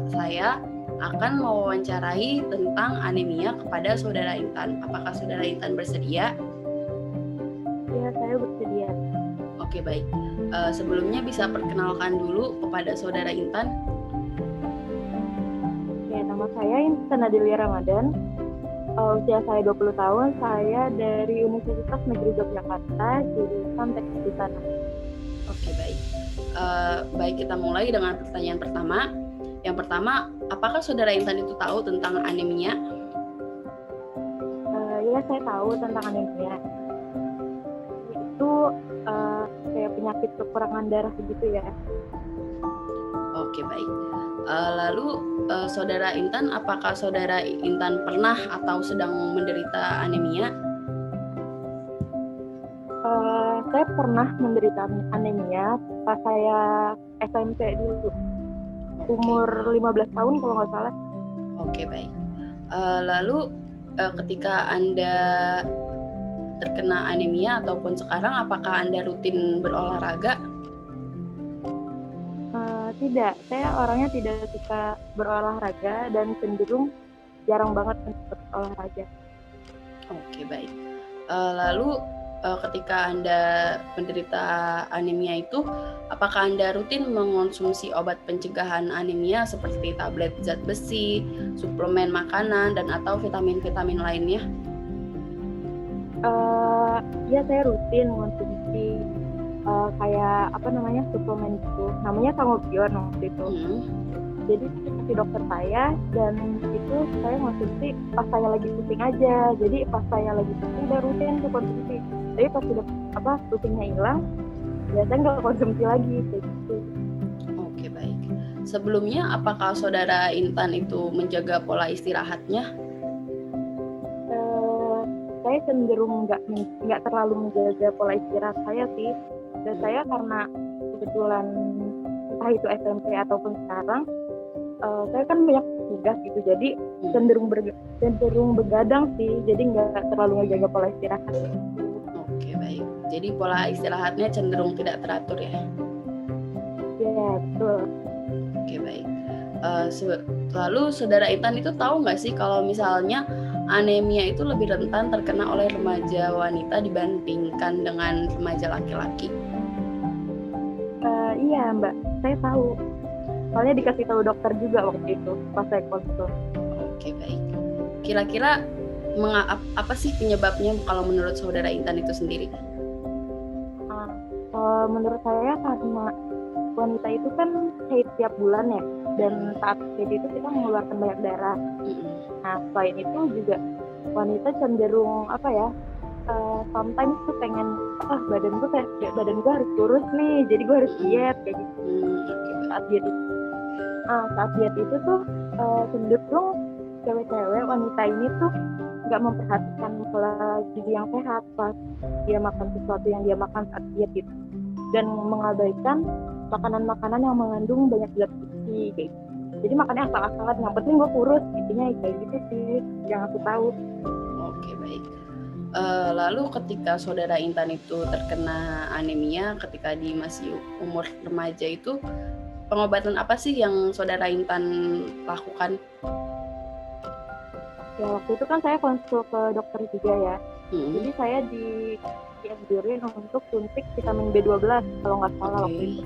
saya akan mewawancarai tentang anemia kepada Saudara Intan. Apakah Saudara Intan bersedia? Ya, saya bersedia. Oke, baik. Sebelumnya bisa perkenalkan dulu kepada Saudara Intan. Ya, nama saya Intan Adelia Ramadan. Usia saya 20 tahun. Saya dari Universitas Negeri Yogyakarta, jurusan Teknik Busana. Oke, baik. Baik, kita mulai dengan pertanyaan pertama. Yang pertama, apakah Saudara Intan itu tahu tentang anemia? Ya, saya tahu tentang anemia. Itu kayak penyakit kekurangan darah begitu ya. Oke, baik. Lalu Saudara Intan, apakah Saudara Intan pernah atau sedang menderita anemia? Saya pernah menderita anemia pas saya SMP dulu. Umur 15 tahun kalau nggak salah. Oke, baik. Lalu ketika Anda terkena anemia ataupun sekarang, apakah Anda rutin berolahraga? Tidak, saya orangnya tidak suka berolahraga dan cenderung jarang banget untuk berolahraga. Oke, baik. Lalu ketika Anda menderita anemia itu, apakah Anda rutin mengonsumsi obat pencegahan anemia seperti tablet zat besi, suplemen makanan, dan atau vitamin-vitamin lainnya? Ya, saya rutin mengonsumsi kayak suplemen itu, namanya Sangobion waktu itu. Jadi si dokter saya, dan itu saya konsumsi pas saya lagi pusing aja. Jadi pas saya lagi pusing udah rutin tuh konsumsi. Tapi pas sudah pusingnya hilang, ya saya nggak konsumsi lagi kayak gitu. Oke, baik. Sebelumnya apakah Saudara Intan itu menjaga pola istirahatnya? Saya cenderung nggak terlalu menjaga pola istirahat saya sih. Dan saya karena kebetulan entah itu SMP ataupun sekarang, saya kan banyak tugas gitu, jadi cenderung begadang sih, jadi nggak terlalu ngejaga pola istirahat. Oke, baik. Jadi pola istirahatnya cenderung tidak teratur ya? Ya, betul. Oke, baik. Lalu Saudara Intan itu tahu nggak sih kalau misalnya anemia itu lebih rentan terkena oleh remaja wanita dibandingkan dengan remaja laki-laki? Iya, Mbak, saya tahu. Soalnya dikasih tahu dokter juga waktu itu pas saya konsul. Oke, baik. Kira-kira apa sih penyebabnya kalau menurut Saudara Intan itu sendiri? Menurut saya karena wanita itu kan haid tiap bulan ya, dan saat haid itu kita mengeluarkan banyak darah. Nah, selain itu juga wanita cenderung sometimes tuh pengen badan gue harus kurus nih, jadi gue harus diet kayak gitu. Saat diet itu tuh cenderung cewek-cewek wanita ini tuh nggak memperhatikan pola gizi yang sehat pas dia makan sesuatu yang dia makan saat diet gitu, dan mengabaikan makanan-makanan yang mengandung banyak zat gizi kayak gitu. Jadi makannya asal-asalan, yang penting gue kurus, intinya kayak gitu sih yang aku tahu. Oke, baik. Lalu ketika Saudara Intan itu terkena anemia ketika di masih umur remaja itu, pengobatan apa sih yang Saudara Intan lakukan? Ya, waktu itu kan saya konsul ke dokter juga ya. Jadi saya dianjurin untuk suntik vitamin B12 kalau nggak salah waktu itu.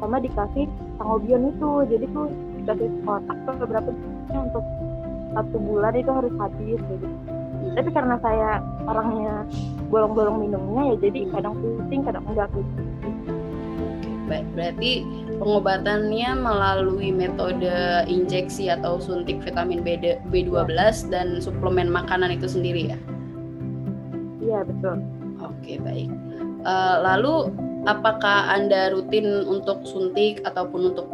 Sama dikasih Sangobion itu. Jadi tuh dikasih kotak beberapa untuk 1 bulan itu harus habis gitu. Tapi karena saya orangnya bolong-bolong minumnya ya, jadi kadang pusing, kadang enggak gitu. Baik, berarti pengobatannya melalui metode injeksi atau suntik vitamin B12 dan suplemen makanan itu sendiri ya? Iya, betul. Oke, baik. Lalu apakah Anda rutin untuk suntik ataupun untuk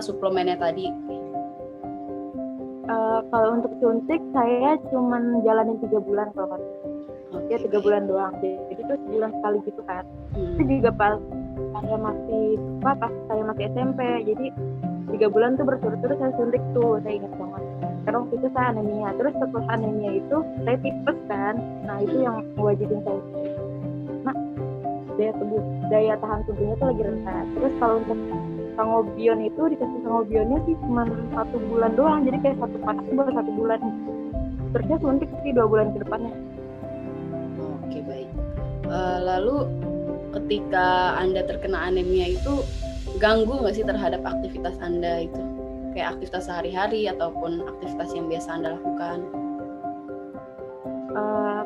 suplemennya tadi? Kalau untuk suntik saya cuman jalanin 3 bulan kalau nggak salah. Ya 3 bulan doang. Jadi itu sebulan sekali gitu kan. Itu juga pas saya masih SMP. Jadi 3 bulan tuh berturut-turut saya suntik tuh, saya ingat banget. Karena waktu itu saya anemia. Terus setelah anemia itu saya tipes kan. Nah itu yang mewajibin saya. Nah daya tahan tubuhnya tuh lagi rendah. Terus kalau untuk sangobion itu dikasih sangobionnya sih cuma 1 bulan doang. Jadi kayak 1 panas itu baru 1 bulan. Terusnya suntik sih 2 bulan ke depannya. Oke, baik. Lalu ketika Anda terkena anemia itu ganggu nggak sih terhadap aktivitas Anda itu? Kayak aktivitas sehari-hari ataupun aktivitas yang biasa Anda lakukan?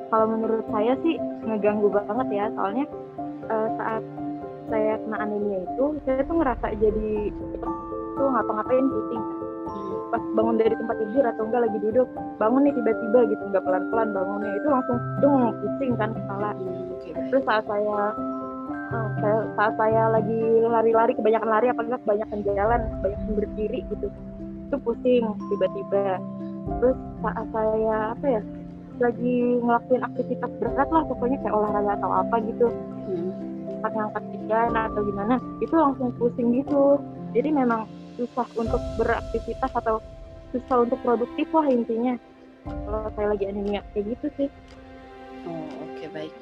Kalau menurut saya sih ngeganggu banget ya, soalnya saat saya kena anemia itu, saya tuh ngerasa jadi tuh ngapa-ngapain pusing. Pas bangun dari tempat tidur atau enggak lagi duduk, bangun nih tiba-tiba gitu, nggak pelan-pelan bangunnya, itu langsung pusing kan kepala. Terus saat saya lagi lari-lari, kebanyakan lari apalagi kebanyakan jalan, kebanyakan berdiri gitu, itu pusing tiba-tiba. Terus saat saya lagi ngelakuin aktivitas berat lah, pokoknya kayak olahraga atau apa gitu, ngangkat beban atau gimana, itu langsung pusing gitu. Jadi memang susah untuk beraktivitas atau susah untuk produktif lah intinya kalau saya lagi anemia kayak gitu sih. Oke, baik.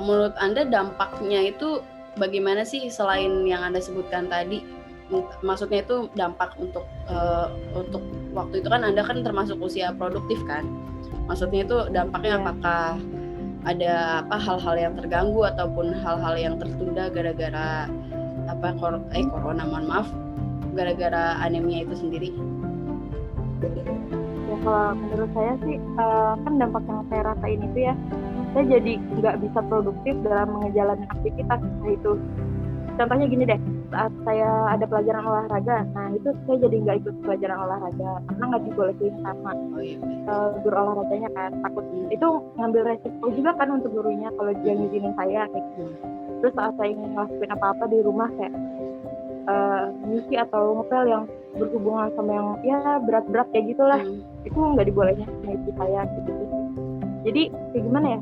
Menurut Anda dampaknya itu bagaimana sih selain yang Anda sebutkan tadi? Maksudnya itu dampak untuk waktu itu kan Anda kan termasuk usia produktif kan? Maksudnya itu dampaknya apakah ada hal-hal yang terganggu ataupun hal-hal yang tertunda gara-gara corona, mohon maaf, gara-gara anemia itu sendiri? Ya kalau menurut saya sih kan dampak yang saya rasain itu ya, saya jadi nggak bisa produktif dalam menjalani aktivitas. Nah itu contohnya gini deh, saat saya ada pelajaran olahraga, nah itu saya jadi nggak ikut pelajaran olahraga karena nggak dibolehin sama guru olahraganya kan, takut itu ngambil resiko juga kan untuk gurunya kalau dia ngizinin saya gitu. Terus saat saya ingin ngelakuin apa-apa di rumah kayak ngisi atau ngepel yang berhubungan sama yang ya berat-berat kayak gitulah, itu nggak dibolehin sama ibu saya gitu. Jadi kayak gimana ya,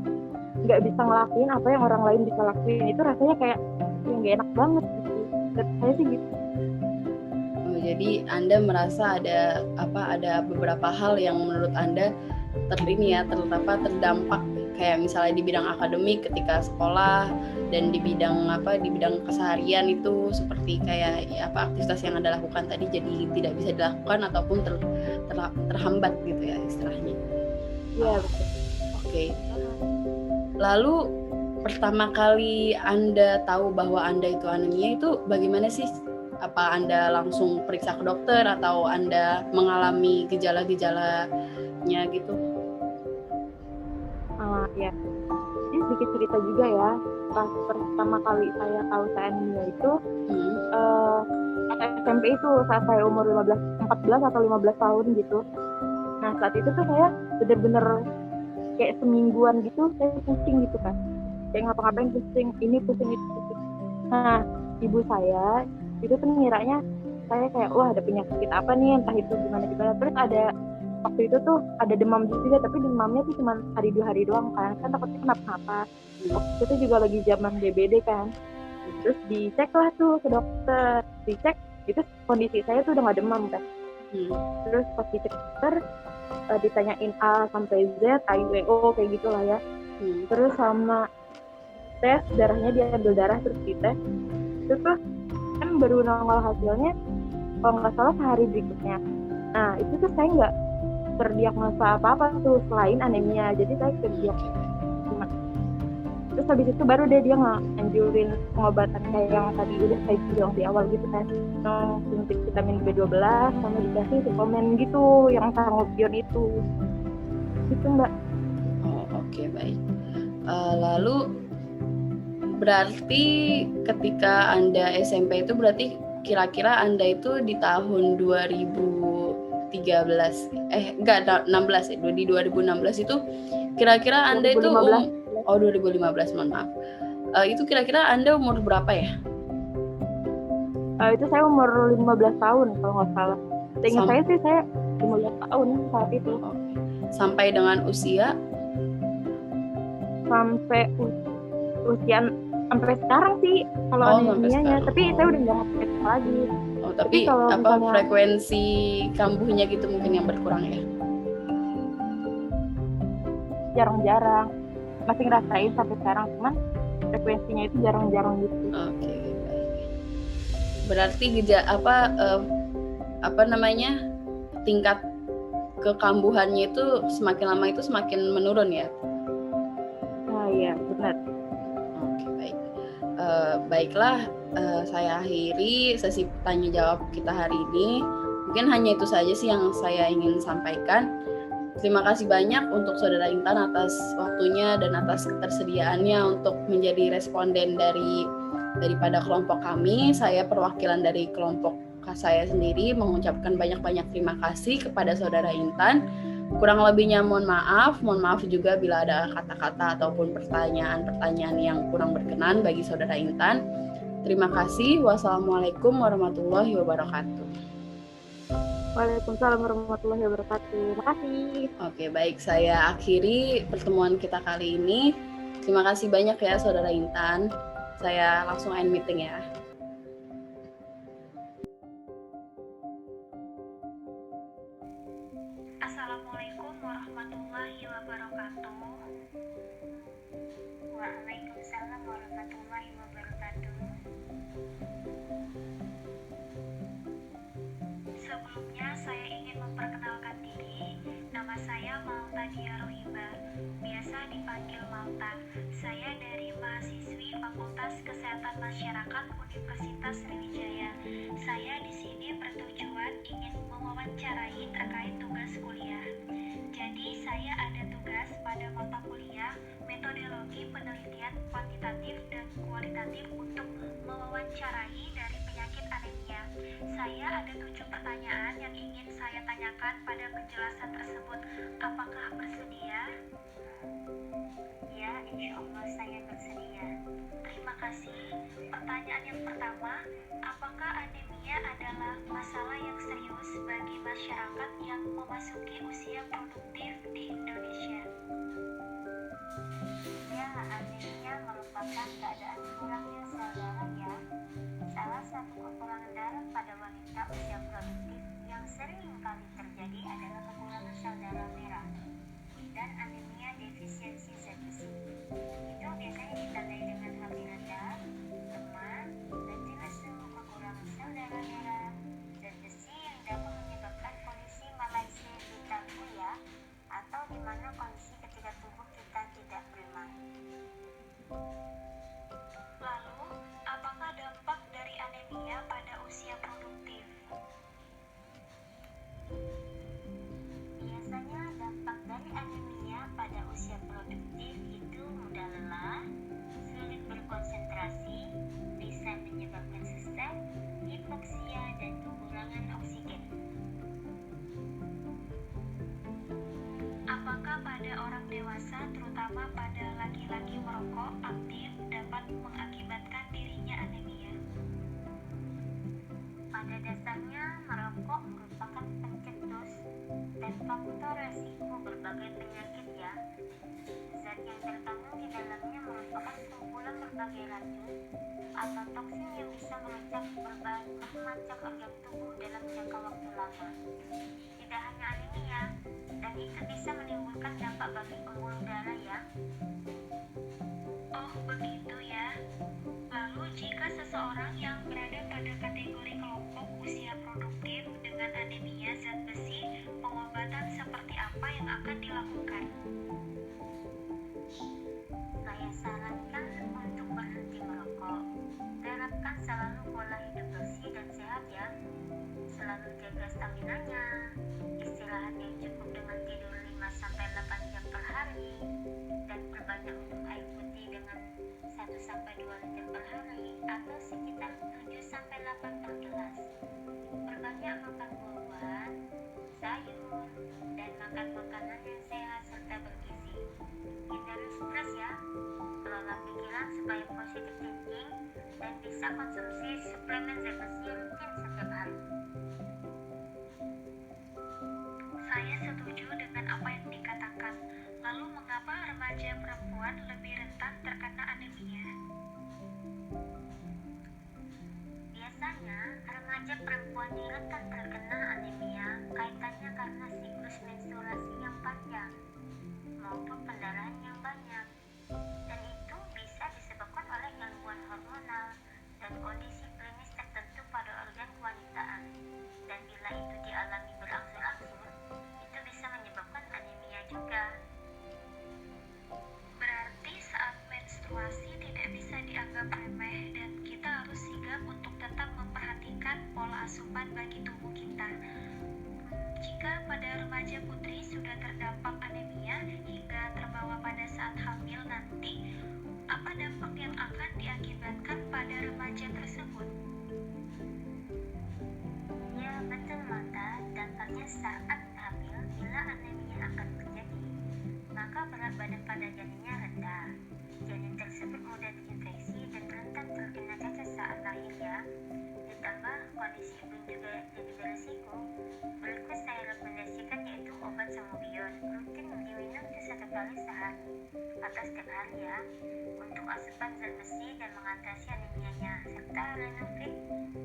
nggak bisa ngelakuin apa yang orang lain bisa lakuin, itu rasanya kayak yang nggak enak banget gitu. Saya sih gitu. Jadi Anda merasa ada beberapa hal yang menurut Anda terdampak, kayak misalnya di bidang akademik ketika sekolah, dan di bidang keseharian itu seperti kayak aktivitas yang Anda lakukan tadi jadi tidak bisa dilakukan ataupun terhambat gitu ya istilahnya. Iya, betul. Oke. Lalu pertama kali Anda tahu bahwa Anda itu anemia itu bagaimana sih? Apa Anda langsung periksa ke dokter atau Anda mengalami gejala-gejalanya gitu? Ya, ini sedikit cerita juga ya. Pas pertama kali saya tahu saya anemia itu SMP itu saat saya umur 14 atau 15 tahun gitu. Nah saat itu tuh saya bener-bener kayak semingguan gitu saya pusing gitu kan, kayak ngapa-ngapain pusing, ini pusing itu pusing. Nah ibu saya itu tuh ngiranya saya kayak wah ada penyakit apa nih, entah itu gimana. Terus ada waktu itu tuh ada demam juga, tapi demamnya tuh cuma hari 2 hari doang kan takutnya kenapa-napa. Waktu itu juga lagi zaman DBD kan. Terus dicek lah tuh ke dokter, dicek itu kondisi saya tuh udah gak demam kan. Terus pas dicek dokter ditanyain A sampai Z, AIWO kayak gitulah ya. Terus sama tes darahnya, diambil darah terus dites. Terus tuh kan baru nongol hasilnya kalau nggak salah sehari berikutnya. Nah itu tuh saya nggak terdiagnosa apa-apa tuh selain anemia, jadi saya terdiagnosa. Terus habis itu baru dia nganjurin pengobatan kayak yang tadi udah saya bilang di awal gitu kan, suntik vitamin B12 sama dikasih suplemen gitu yang sangobion itu gitu Mbak. Oke, baik. Lalu berarti ketika Anda SMP itu berarti kira-kira Anda itu di tahun 2016 ya, di 2016 itu kira-kira Anda 2015. Itu 2015, mohon maaf. Itu kira-kira Anda umur berapa ya? Itu saya umur 15 tahun kalau nggak salah. Seingat saya sih saya 15 tahun saat itu. Sampai dengan usia? Sampai usia sampai sekarang sih kalau anemianya, tapi saya udah nggak ngecek lagi. Oh, tapi kalau apa misalnya frekuensi kambuhnya gitu mungkin yang berkurang ya? jarang-jarang, masih ngerasain sampai sekarang, cuman frekuensinya itu jarang-jarang gitu. Oke, baik. Berarti apa namanya, tingkat kekambuhannya itu semakin lama itu semakin menurun ya? Nah iya benar. Oke, baik. Baiklah, saya akhiri sesi tanya jawab kita hari ini. Mungkin hanya itu saja sih yang saya ingin sampaikan. Terima kasih banyak untuk Saudara Intan atas waktunya dan atas ketersediaannya untuk menjadi responden daripada kelompok kami. Saya perwakilan dari kelompok saya sendiri mengucapkan banyak-banyak terima kasih kepada Saudara Intan. Kurang lebihnya mohon maaf juga bila ada kata-kata ataupun pertanyaan-pertanyaan yang kurang berkenan bagi Saudara Intan. Terima kasih. Wassalamualaikum warahmatullahi wabarakatuh. Waalaikumsalam warahmatullahi wabarakatuh. Makasih. Oke, baik. Saya akhiri pertemuan kita kali ini. Terima kasih banyak ya Saudara Intan. Saya langsung end meeting ya. Assalamualaikum warahmatullahi wabarakatuh. Waalaikumsalam warahmatullahi wabarakatuh. Sebelumnya saya ingin memperkenalkan diri. Nama saya Malta Dia Rohiba, biasa dipanggil Malta. Saya dari mahasiswi Fakultas Kesehatan Masyarakat Universitas Sriwijaya. Saya di sini bertujuan ingin mewawancarai terkait tugas kuliah. Jadi saya ada tugas pada mata kuliah metodologi penelitian kuantitatif dan kualitatif untuk mewawancarai dari penyakit anemia. Saya ada 7 pertanyaan yang ingin saya tanyakan pada penjelasan tersebut. Apakah bersedia? Ya, insya Allah saya bersedia. Terima kasih. Pertanyaan yang pertama, apakah anemia adalah masalah yang serius bagi masyarakat yang memasuki usia produktif di Indonesia? Ya, anemia merupakan keadaan kurangnya sel darah ya. Salah satu kekurangan darah pada wanita usia produktif yang sering kali terjadi adalah kekurangan sel darah merah dan anemia defisiensi zat besi. Itu biasanya ditandai dengan HB rendah, lemah, dan jelas kekurangan sel darah merah, zat besi yang dapat menyebabkan kondisi Malaysia ya, atau di mana kondisi ketika tubuh kita tidak prima. Lalu, apakah dampak dari anemia pada usia produktif? Biasanya dampak dari anemia pada usia produktif itu mudah lelah, sulit berkonsentrasi, bisa menyebabkan sesak, hipoksia, dan kekurangan oksigen. Apakah pada orang dewasa, terutama pada laki-laki merokok aktif, dapat mengakibatkan dirinya anemia? Pada dasarnya, merokok merupakan pencetus dan faktor resiko berbagai penyakit ya. Zat yang terkandung di dalamnya merupakan kumpulan berbagai racun atau toksin yang bisa merusak berbagai macam organ tubuh dalam jangka waktu lama. Tidak hanya anemia, dan itu bisa menimbulkan dampak bagi pembuluh darah ya. Oh begitu ya. Lalu jika seseorang yang berada pada kategori kelompok usia produktif dengan anemia zat besi, pengobatan seperti apa yang akan dilakukan? Saya sarankan untuk berhenti merokok. Terapkan selalu pola hidup bersih dan sehat ya. Selalu jaga stamina-nya, istirahat yang cukup dengan tidur 5-8 jam per hari, dan perbanyak minum air putih dengan 1-2 liter per hari atau sekitar 7-8 per gelas. Perbanyak makan buah-buahan, sayur, dan makan makanan yang sehat serta bergizi. Hindari stres ya, kelola pikiran supaya positive thinking, dan bisa konsumsi suplemen zat besi rutin setiap hari. Saya setuju dengan apa yang dikatakan. Lalu mengapa remaja perempuan lebih rentan terkena anemia? Biasa Remaja perempuan yang rentan terkena anemia kaitannya karena siklus menstruasi yang panjang maupun pendarahan yang banyak, dan itu bisa disebabkan oleh gangguan hormonal dan kondisi klinis tertentu pada organ kewanitaan, dan bila itu dialami berangsur-angsur, itu bisa menyebabkan anemia juga. Berarti saat menstruasi tidak bisa dianggap remeh dan kita harus sigap untuk tetap memperhatikan pola asupan bagi tubuh kita. Jika pada remaja putri sudah terdampak anemia hingga terbawa pada saat hamil nanti, apa dampak yang akan diakibatkan pada remaja tersebut? Ya, betul Mata, dampaknya saat hamil bila anemia akan terjadi, maka berat badan pada janinnya rendah. Janin tersebut mudah terinfeksi dan rentan terkena cacat saat lahir ya. Ditambah kondisi ibu juga jadi beresiko. Berikut saya rekomendasikan yaitu obat Sangobion. Rutin diminum 1 kali sehari atau setiap hari ya, untuk asupan zat besi dan mengatasi anemianya, serta Renofit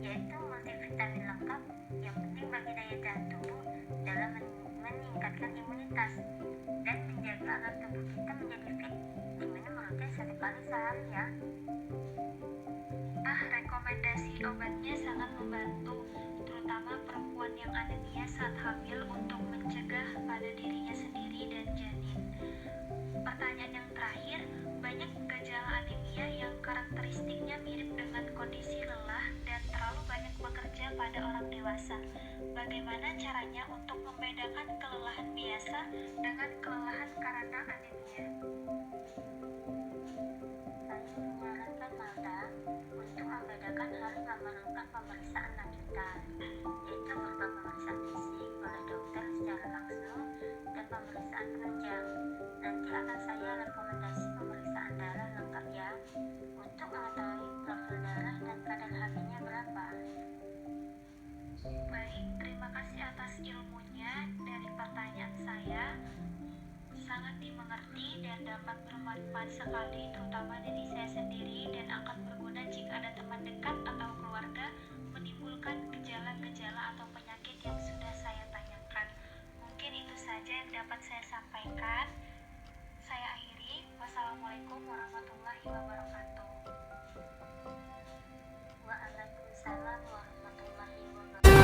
yaitu multivitamin lengkap yang penting bagi daya tahan tubuh dalam meningkatkan imunitas dan menjaga agar tubuh kita menjadi fit. Diminum rutin 1 kali sehari ya. Rekomendasi obatnya sangat membantu, terutama perempuan yang anemia saat hamil untuk mencegah pada dirinya sendiri dan janin. Pertanyaan yang terakhir, banyak gejala anemia yang karakteristiknya mirip dengan kondisi lelah dan terlalu banyak bekerja pada orang dewasa. Bagaimana caranya untuk membedakan kelelahan biasa dengan kelelahan karena anemia? Saya menyarankan Mata untuk membedakan harus memerlukan pemeriksaan lanjutan, yaitu berupa pemeriksaan fisik oleh dokter secara langsung dan pemeriksaan penunjang. Nanti akan saya rekomendasi pemeriksaan darah lengkap ya, untuk mengetahui profil darah dan kadar HB-nya berapa. Baik, terima kasih atas ilmunya. Dari pertanyaan saya sangat dimengerti dan dapat bermanfaat sekali, terutama diri saya sendiri, dan akan berguna jika ada teman dekat atau keluarga menimbulkan gejala-gejala atau penyakit yang sudah saya tanyakan. Mungkin itu saja yang dapat saya sampaikan. Saya akhiri. Wassalamualaikum warahmatullahi wabarakatuh. Waalaikumsalam warahmatullahi wabarakatuh.